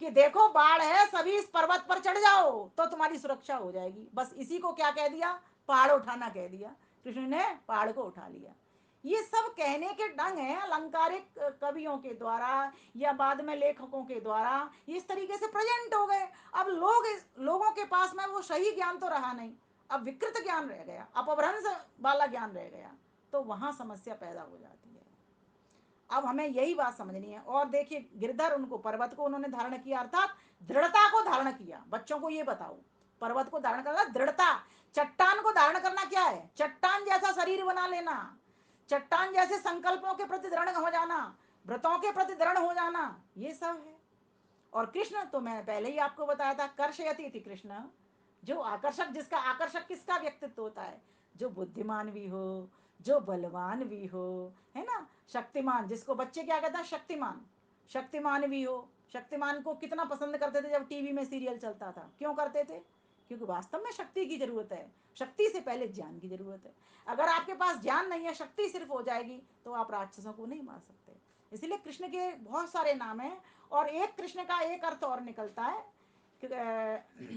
कि देखो बाढ़ है, सभी इस पर्वत पर चढ़ जाओ तो तुम्हारी सुरक्षा हो जाएगी। बस इसी को क्या कह दिया? पहाड़ उठाना कह दिया। कृष्ण ने पहाड़ को उठा लिया। ये सब कहने के ढंग है अलंकारिक कवियों के द्वारा या बाद में लेखकों के द्वारा इस तरीके से प्रेजेंट हो गए। अब लोगों के पास में वो सही ज्ञान तो रहा नहीं, अब विकृत ज्ञान रह गया, अपभ्रंश वाला ज्ञान रह गया। तो वहां समस्या पैदा हो जाती है। अब हमें यही बात समझनी है। और देखिए, गिरधर, उनको पर्वत को उन्होंने धारण किया, अर्थात दृढ़ता को धारण किया। बच्चों को ये बताओ, पर्वत को धारण करना दृढ़ता। चट्टान को धारण करना क्या है? चट्टान जैसा शरीर बना लेना, चट्टान जैसे संकल्पों के प्रति दृढ़ हो जाना, व्रतों के प्रति दृढ़ हो जाना, ये सब है। और कृष्ण तो मैं पहले ही आपको बताया था, कर्षयति थी कृष्ण, जो आकर्षक, जिसका आकर्षक किसका व्यक्तित्व होता है? जो बुद्धिमान भी हो, जो बलवान भी हो, है ना, शक्तिमान, जिसको बच्चे क्या कहते हैं? शक्तिमान। शक्तिमान भी हो। शक्तिमान को कितना पसंद करते थे जब टीवी में सीरियल चलता था? क्यों करते थे? क्योंकि वास्तव में शक्ति की जरूरत है। शक्ति से पहले ज्ञान की जरूरत है। अगर आपके पास ज्ञान नहीं है, शक्ति सिर्फ हो जाएगी, तो आप राक्षसों को नहीं मार सकते। इसलिए कृष्ण के बहुत सारे नाम हैं। और एक कृष्ण का एक अर्थ और निकलता है कि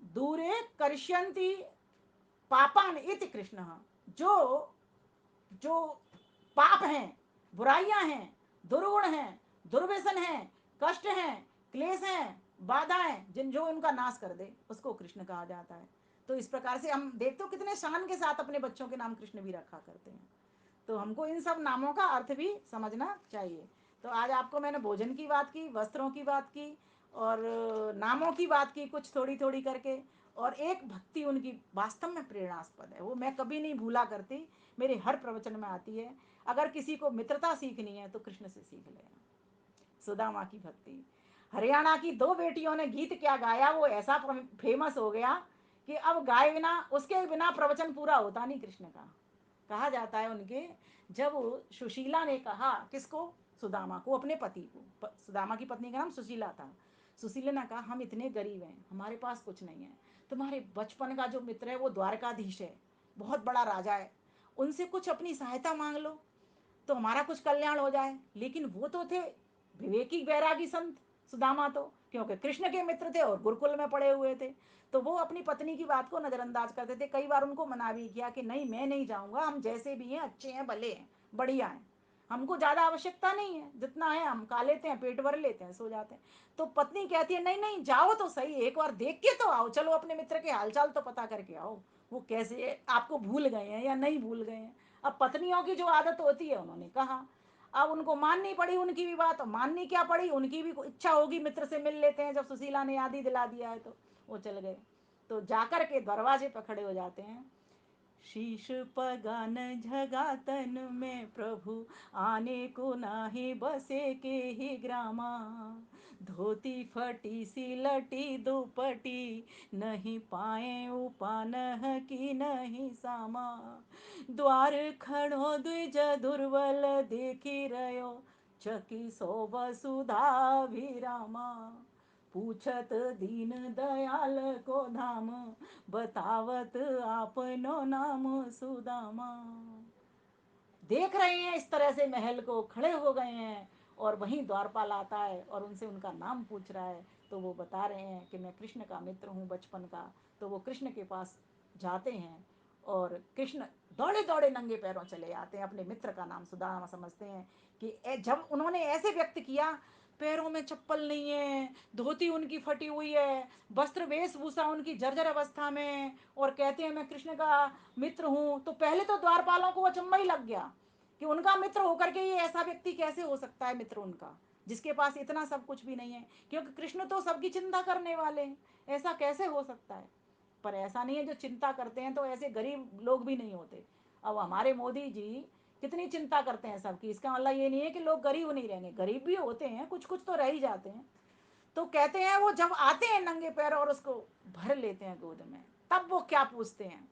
दूरे करिष्यन्ति पापान इति कृष्ण। जो जो पाप हैं, बुराइयां हैं, दुर्गुण हैं, दुर्व्यसन हैं, कष्ट हैं, क्लेश हैं, बाधाएं, जिन जो उनका नाश कर दे, उसको कृष्ण कहा जाता है। तो इस प्रकार से हम देखते हो कितने शान के साथ अपने बच्चों के नाम कृष्ण भी रखा करते हैं। तो हमको इन सब नामों का अर्थ भी समझना चाहिए। तो आज आपको मैंने भोजन की बात की, वस्त्रों की बात की, और नामों की बात की, कुछ थोड़ी थोड़ी करके। और एक भक्ति उनकी वास्तव में प्रेरणास्पद है, वो मैं कभी नहीं भूला करती, मेरे हर प्रवचन में आती है। अगर किसी को मित्रता सीखनी है तो कृष्ण से सीख लेना। सुदामा की भक्ति। हरियाणा की दो बेटियों ने गीत क्या गाया, वो ऐसा फेमस हो गया कि अब गाए बिना, उसके बिना प्रवचन पूरा होता नहीं कृष्ण का। कहा जाता है उनके, जब सुशीला ने कहा, किसको? सुदामा को, अपने पति को। सुदामा की पत्नी का नाम सुशीला था। सुशीला ने कहा, हम इतने गरीब हैं, हमारे पास कुछ नहीं है, तुम्हारे बचपन का जो मित्र है वो द्वारकाधीश है, बहुत बड़ा राजा है, उनसे कुछ अपनी सहायता मांग लो तो हमारा कुछ कल्याण हो जाए। लेकिन वो तो थे विवेकी वैरागी संत सुदामा, तो क्योंकि कृष्ण के मित्र थे और गुरुकुल में पड़े हुए थे, तो वो अपनी पत्नी की बात को नजरअंदाज करते थे। कई बार उनको मना भी किया कि नहीं मैं नहीं जाऊंगा, हम जैसे भी हैं अच्छे हैं, भले हैं, बढ़िया हैं, हमको ज्यादा आवश्यकता नहीं है, जितना है हम खा लेते हैं, पेट भर लेते हैं, सो जाते हैं। तो पत्नी कहती है नहीं नहीं जाओ तो सही, एक बार देख के तो आओ, चलो अपने मित्र के हालचाल तो पता करके आओ, वो कैसे आपको भूल गए हैं या नहीं भूल गए हैं। अब पत्नियों की जो आदत होती है, उन्होंने कहा, अब उनको माननी पड़ी उनकी भी बात। माननी क्या पड़ी, उनकी भी इच्छा होगी मित्र से मिल लेते हैं, जब सुशीला ने आदि दिला दिया है तो वो चल गए। तो जाकर के दरवाजे पर खड़े हो जाते हैं। शीश पगान झगा तन में प्रभु, आने को नाही बसे के ही ग्रामा, धोती फटी सी लटी दुपटी, नहीं पाए उपान की नहीं सामा, द्वार खड़ो द्विज दुर्बल देखी रहो, चकी सो वसुधा विरामा, पूछत दीन दयाल को धाम, बतावत आपनो नाम सुदामा। देख रहे हैं इस तरह से महल को, खड़े हो गए हैं, और वहीं द्वारपाल आता है और उनसे उनका नाम पूछ रहा है। तो वो बता रहे हैं कि मैं कृष्ण का मित्र हूँ बचपन का। तो वो कृष्ण के पास जाते हैं और कृष्ण दौड़े दौड़े नंगे पैरों चले आते हैं, अपने मित्र का नाम सुदामा समझते हैं कि जब उन्होंने ऐसे व्यक्त किया, पैरों में चप्पल नहीं है, धोती उनकी फटी हुई है, वस्त्र वेशभूषा उनकी जर्जर अवस्था में, और कहते हैं मैं कृष्ण का मित्र हूँ, तो पहले तो द्वारपालों को अचंभा ही लग गया कि उनका मित्र होकर के ये ऐसा व्यक्ति कैसे हो सकता है मित्र उनका, जिसके पास इतना सब कुछ भी नहीं है, क्योंकि कृष्ण तो सबकी चिंता करने वाले हैं, ऐसा कैसे हो सकता है। पर ऐसा नहीं है, जो चिंता करते हैं तो ऐसे गरीब लोग भी नहीं होते। अब हमारे मोदी जी कितनी चिंता करते हैं सबकी, इसका मतलब ये नहीं है कि लोग गरीब नहीं रहेंगे, गरीब भी होते हैं, कुछ कुछ तो रह ही जाते हैं। तो कहते हैं वो जब आते हैं नंगे पैर और उसको भर लेते हैं गोद में, तब वो क्या पूछते हैं,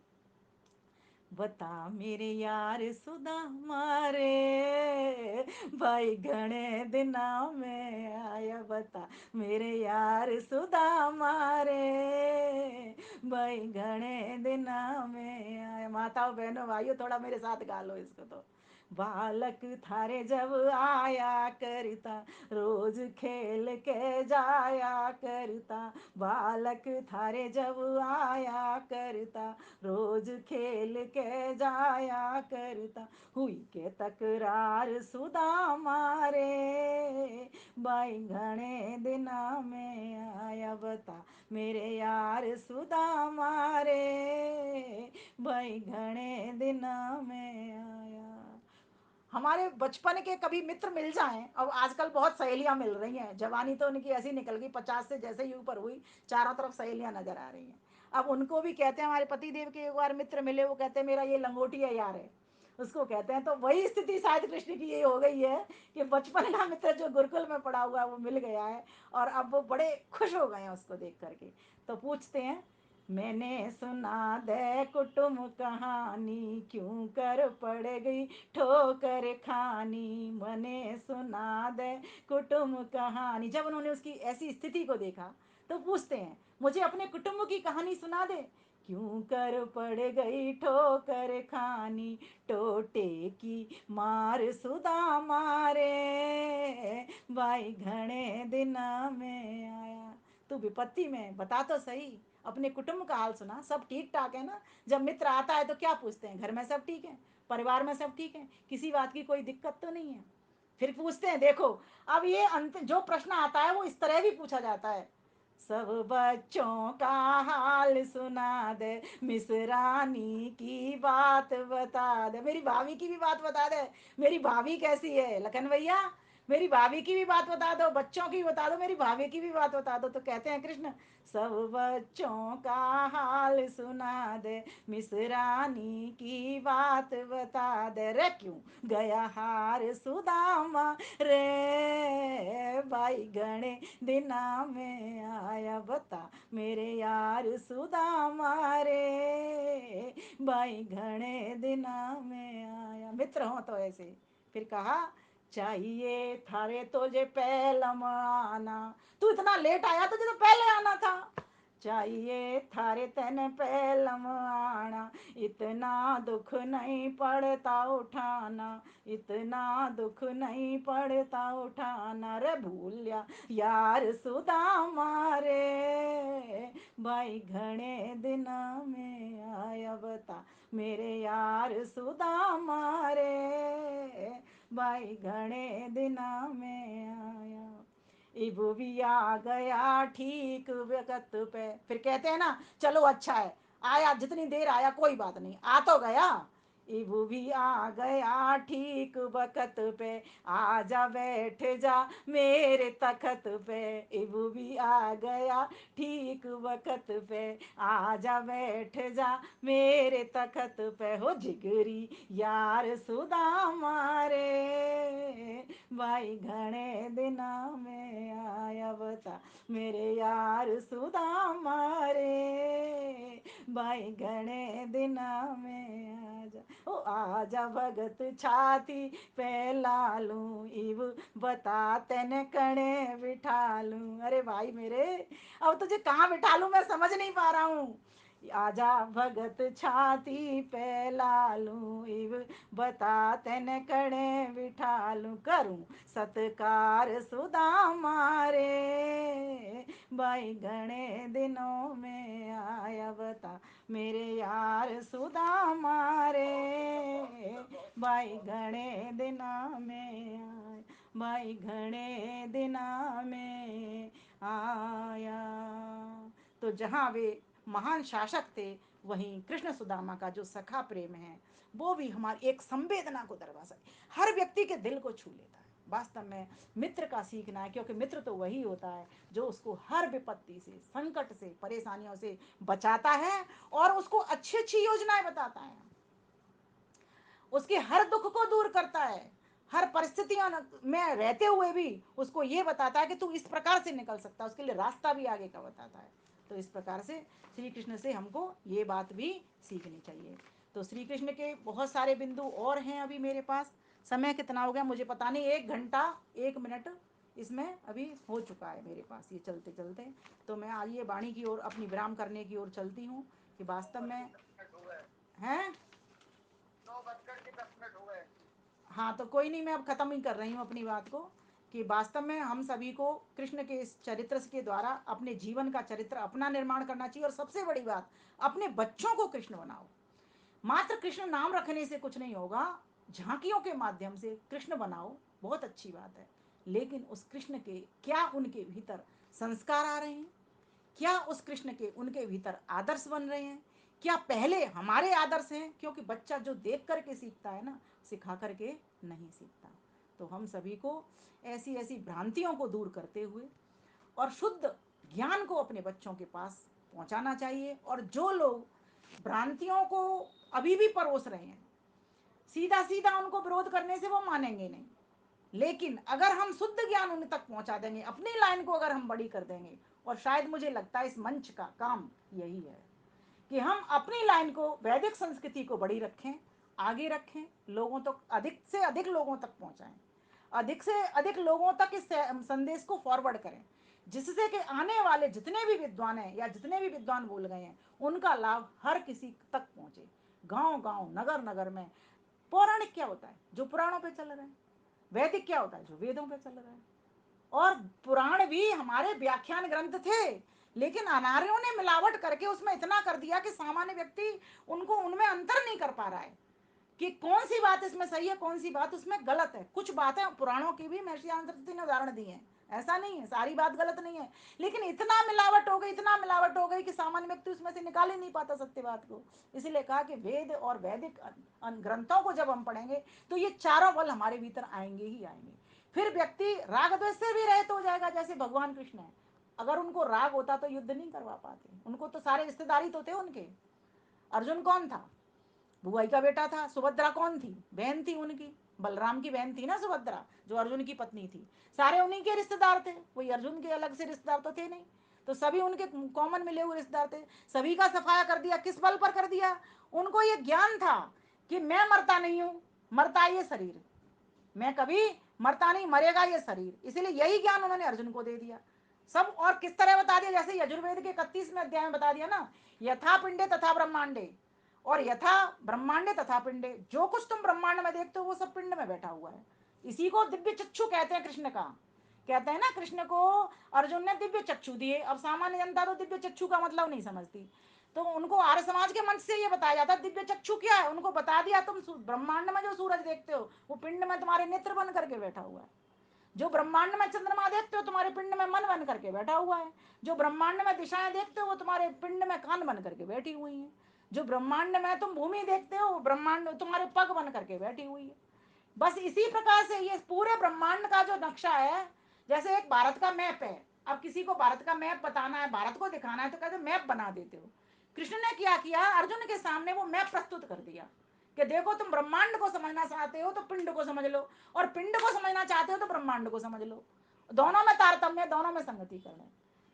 बता मेरे यार सुदामा रे, भाई घने दिना में आया, बता मेरे यार सुदामा रे, भाई घने दिना में आया। माताओं बहनों भाइयों थोड़ा मेरे साथ गा लो इसको। तो बालक थारे जब आया करता, रोज खेल के जाया करता, बालक थारे जब आया करता, रोज खेल के जाया करता, हुई के तकरार सुदामा रे, बाई घने दिना में आया, बता मेरे यार सुदामा रे, बाई घने दिना में आया। हमारे बचपन के कभी मित्र मिल जाएं, अब आजकल बहुत सहेलियां मिल रही हैं, जवानी तो उनकी ऐसी निकल गई, 50 से जैसे ही ऊपर हुई चारों तरफ सहेलियां नजर आ रही हैं। अब उनको भी कहते हैं, हमारे पति देव के एक बार मित्र मिले, वो कहते हैं मेरा ये लंगोटिया यार है, उसको कहते हैं। तो वही स्थिति शायद कृष्ण की ये हो गई है कि बचपन का मित्र जो गुरुकुल में पड़ा हुआ है वो मिल गया है, और अब वो बड़े खुश हो गए हैं उसको देख करके। तो पूछते हैं, मैंने सुना दे कुटुम कहानी, क्यों कर पड़ गई ठोकर खानी, मने सुना दे कुटुम कहानी। जब उन्होंने उसकी ऐसी स्थिति को देखा तो पूछते हैं, मुझे अपने कुटुंब की कहानी सुना दे, क्यों कर पड़ गई ठोकर खानी, टोटे की मार सुदामा रे, भाई घने दिना में आया। तू विपत्ति में बता तो सही, अपने कुटुंब का हाल सुना, सब ठीक ठाक है ना। जब मित्र आता है तो क्या पूछते हैं, घर में सब ठीक है, परिवार में सब ठीक है, किसी बात की कोई दिक्कत तो नहीं है। फिर पूछते हैं, देखो अब ये अंत जो प्रश्न आता है वो इस तरह भी पूछा जाता है, सब बच्चों का हाल सुना दे, मिसरानी की बात बता दे, मेरी भाभी की भी बात बता दे, मेरी भाभी कैसी है लखन भैया, मेरी भाभी की भी बात बता दो, बच्चों की बता दो, मेरी भाभी की भी बात बता दो। तो कहते हैं कृष्ण, सब बच्चों का हाल सुना दे, मिसरानी की बात बता दे, रे क्यों गया हार सुदामा रे, भाई गणे दिना में आया, बता मेरे यार सुदामा रे, भाई घने दिना में आया। मित्र हो तो ऐसे। फिर कहा, चाहिए थारे तुझे पहलम आना, तू इतना लेट आया, तुझे तो पहले आना था, चाहिए थारे तन पे लमआना, इतना दुख नहीं पड़ता उठाना, इतना दुख नहीं पड़ता उठाना। रे भूलिया यार सुदामा रे, भाई घने दिन में आया बता मेरे यार सुदामा रे, भाई घने दिन में आया। इब भी आ गया ठीक वक्त पे। फिर कहते हैं ना चलो अच्छा है, आया जितनी देर आया कोई बात नहीं, आ तो गया। इब भी आ गया ठीक वक्त पे, आजा बैठ जा मेरे तखत पे। इब भी आ गया ठीक वक्त पे, आजा बैठ जा मेरे तखत पे। हो जिगरी यार सुदामा रे, भाई घने दिना में आया बता मेरे यार सुदामा रे, भाई घने दिना में आजा। ओ आजा भगत छाती पे लालू, इब बता तेने कणे बिठा लूं। अरे भाई मेरे, अब तुझे कहाँ बिठा लूं मैं समझ नहीं पा रहा हूँ। आजा भगत छाती पे लालू, इब बता तेन कणे बिठा लूं। करूं सत्कार सुदामा रे, भाई घने दिनों में आया बता मेरे यार सुदामा रे, भाई घने दिना में आया, भाई घने दिना में आया। तो जहाँ वे महान शासक थे, वहीं कृष्ण सुदामा का जो सखा प्रेम है वो भी हमारी एक संवेदना को दरवाजा, हर व्यक्ति के दिल को छू लेता है। वास्तव में मित्र का सीखना है, क्योंकि मित्र तो वही होता है जो उसको हर विपत्ति से, संकट से, परेशानियों से बचाता है और उसको अच्छी अच्छी योजनाएं बताता है, उसके हर दुख को दूर करता है, हर परिस्थितियों में रहते हुए भी उसको ये बताता है कि तू इस प्रकार से निकल सकता है, उसके लिए रास्ता भी आगे का बताता है। तो इस प्रकार से श्री कृष्ण से हमको ये बात भी सीखनी चाहिए। तो श्री कृष्ण के बहुत सारे बिंदु और हैं। अभी मेरे पास समय कितना हो गया मुझे पता नहीं, 1 घंटा 1 मिनट इसमें अभी हो चुका है मेरे पास ये चलते चलते। तो मैं आइए वाणी की ओर, अपनी विराम करने की ओर चलती हूँ कि वास्तव में हैं 9:10 हो गए। हाँ तो कोई नहीं, मैं अब खत्म ही कर रही हूँ अपनी बात को कि वास्तव में हम सभी को कृष्ण के इस चरित्र के द्वारा अपने जीवन का चरित्र अपना निर्माण करना चाहिए। और सबसे बड़ी बात, अपने बच्चों को कृष्ण बनाओ। मात्र कृष्ण नाम रखने से कुछ नहीं होगा, झांकियों के माध्यम से कृष्ण बनाओ, बहुत अच्छी बात है। लेकिन उस कृष्ण के क्या उनके भीतर संस्कार आ रहे हैं, क्या उस कृष्ण के उनके भीतर आदर्श बन रहे हैं, क्या पहले हमारे आदर्श हैं। क्योंकि बच्चा जो देख करके सीखता है ना, सिखा करके नहीं सीखता। तो हम सभी को ऐसी ऐसी भ्रांतियों को दूर करते हुए और शुद्ध ज्ञान को अपने बच्चों के पास पहुंचाना चाहिए। और जो लोग भ्रांतियों को अभी भी परोस रहे हैं, सीधा सीधा उनको विरोध करने से वो मानेंगे नहीं। लेकिन अगर हम शुद्ध ज्ञान उन तक पहुंचा देंगे, अपनी लाइन को अगर हम बड़ी कर देंगे, और शायद मुझे लगता है इस मंच का काम यही है कि हम अपनी लाइन को, वैदिक संस्कृति को बड़ी रखें, आगे रखें, लोगों तक अधिक से अधिक लोगों तक पहुंचाएं, अधिक से अधिक लोगों तक इस संदेश को फॉरवर्ड करें, जिससे कि आने वाले जितने भी विद्वान हैं या जितने भी विद्वान बोल गए हैं उनका लाभ हर किसी तक पहुंचे, गांव गांव, नगर नगर में। पौराणिक क्या होता है? जो पुराणों पे चल रहे हैं। वैदिक क्या होता है? जो वेदों पे चल रहा है। और पुराण भी हमारे व्याख्यान ग्रंथ थे, लेकिन अनार्यों ने मिलावट करके उसमें इतना कर दिया कि सामान्य व्यक्ति उनको उनमें अंतर नहीं कर पा रहा है कि कौन सी बात इसमें सही है, कौन सी बात उसमें गलत है। कुछ बातें पुराणों की भी महर्षि सरस्वती ने उदाहरण दिए हैं, ऐसा नहीं है सारी बात गलत नहीं है, लेकिन इतना मिलावट हो गई, इतना मिलावट हो गई कि सामान्य व्यक्ति उसमें से निकाल ही नहीं पाता सत्य बात को। इसीलिए कहा कि वेद और वैदिक ग्रंथों को जब हम पढ़ेंगे तो ये चारों बल हमारे भीतर आएंगे ही आएंगे। फिर व्यक्ति राग द्वेष से भी रहित हो जाएगा। जैसे भगवान कृष्ण है, अगर उनको राग होता तो युद्ध नहीं करवा पाते, उनको तो सारे रिश्तेदारी तो थे उनके। अर्जुन कौन था? बुआई का बेटा था। सुभद्रा कौन थी? बहन थी उनकी, बलराम की बहन थी ना सुभद्रा, जो अर्जुन की पत्नी थी। सारे उन्हीं के रिश्तेदार थे, कोई अर्जुन के अलग से रिश्तेदार तो थे नहीं। तो सभी उनके कॉमन मिले हुए रिश्तेदार थे। सभी का सफाया कर दिया, किस बल पर कर दिया? उनको ये ज्ञान था कि मैं मरता नहीं हूं, मरता ये शरीर, मैं कभी मरता नहीं, मरेगा ये शरीर। इसीलिए यही ज्ञान उन्होंने अर्जुन को दे दिया। सब। और किस तरह बता दिया, जैसे यजुर्वेद के 31वें अध्याय में बता दिया ना, यथा पिंडे तथा ब्रह्मांडे, और यथा ब्रह्मांडे तथा पिंडे, जो कुछ तुम ब्रह्मांड में देखते हो वो सब पिंड में बैठा हुआ है। इसी को दिव्य चक्षु कहते हैं कृष्ण का। कहते हैं ना कृष्ण को अर्जुन ने दिव्य चक्षु दिए। अब सामान्य जनता तो दिव्य चक्षु का मतलब नहीं समझती, तो उनको आर्य समाज के मंच से ये बताया जाता है दिव्य चक्षु क्या है। उनको बता दिया तुम ब्रह्मांड में जो सूरज देखते हो वो पिंड में तुम्हारे नेत्र बन करके बैठा हुआ है। जो ब्रह्मांड में चंद्रमा देखते हो तुम्हारे पिंड में मन बन करके बैठा हुआ है। जो ब्रह्मांड में दिशाएं देखते हो वो तुम्हारे पिंड में कान बन करके बैठी हुई हैं। जो ब्रह्मांड में तुम भूमि देखते हो ब्रह्मांड तुम्हारे पग बन करके बैठी हुई है। बस इसी प्रकार से ये पूरे ब्रह्मांड का जो नक्शा है, जैसे एक भारत का मैप है। अब किसी को भारत का मैप बताना है, भारत को दिखाना है, तो कहते मैप बना देते हो। कृष्ण ने क्या किया, अर्जुन के सामने वो मैप प्रस्तुत कर दिया कि देखो तुम ब्रह्मांड को समझना चाहते हो तो पिंड को समझ लो, और पिंड को समझना चाहते हो तो ब्रह्मांड को समझ लो। दोनों में तारतम्य, दोनों में संगतिकरण है।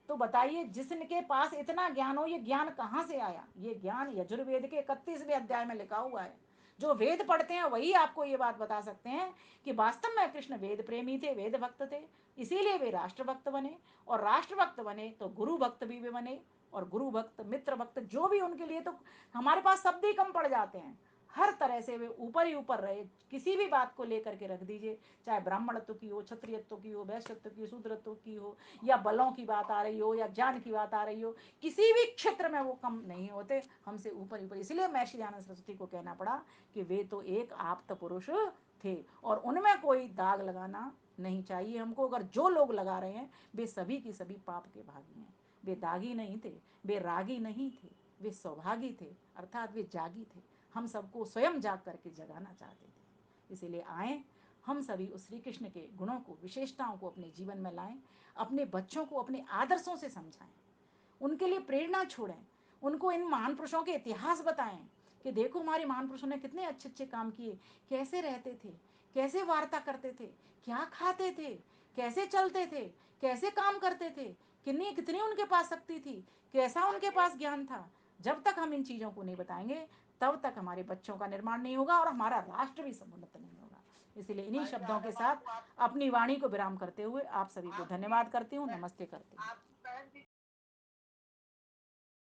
तो बताइए जिसके पास इतना ज्ञान हो, ये ज्ञान कहां से आया? ये ज्ञान यजुर्वेद के 31वें अध्याय में लिखा हुआ है। जो वेद पढ़ते हैं वही आपको ये बात बता सकते हैं कि वास्तव में कृष्ण वेद प्रेमी थे, वेद भक्त थे, इसीलिए वे राष्ट्र भक्त बने। और राष्ट्र भक्त बने तो गुरु भक्त भी बने, और गुरु भक्त मित्र भक्त जो भी उनके लिए, तो हमारे पास शब्द ही कम पड़ जाते हैं। हर तरह से वे ऊपर ही ऊपर रहे। किसी भी बात को लेकर के रख दीजिए, चाहे ब्राह्मणत्व की हो, क्षत्रियत्व की हो, वैश्यत्व की, शूद्रत्व की हो, या बलों की बात आ रही हो, या ज्ञान की बात आ रही हो, किसी भी क्षेत्र में वो कम नहीं होते, हमसे ऊपर ऊपर। इसलिए महर्षि दयानंद सरस्वती को कहना पड़ा कि वे तो एक आप्त पुरुष थे, और उनमें कोई दाग लगाना नहीं चाहिए हमको। अगर जो लोग लगा रहे हैं वे सभी की सभी पाप के भागी हैं। वे दागी नहीं थे, वे रागी नहीं थे, वे सौभागी थे, अर्थात वे जागी थे। हम सबको स्वयं जाग करके जगाना चाहते थे। इसीलिए आए हम सभी उस श्री कृष्ण के गुणों को, विशेषताओं को अपने जीवन में लाएं, अपने बच्चों को अपने आदर्शों से समझाएं, उनके लिए प्रेरणा छोड़ें, उनको इन महान पुरुषों के इतिहास बताएं कि देखो हमारे महान पुरुषों ने कितने अच्छे अच्छे काम किए, कैसे रहते थे, कैसे वार्ता करते थे, क्या खाते थे, कैसे चलते थे, कैसे काम करते थे, कितनी कितनी उनके पास शक्ति थी, कैसा उनके पास ज्ञान था। जब तक हम इन चीज़ों को नहीं बताएंगे तब तक हमारे बच्चों का निर्माण नहीं होगा और हमारा राष्ट्र भी समुन्नत नहीं होगा। इसलिए इन्हीं शब्दों के साथ अपनी वाणी को विराम करते हुए आप सभी को धन्यवाद करती हूँ, नमस्ते करती हूँ।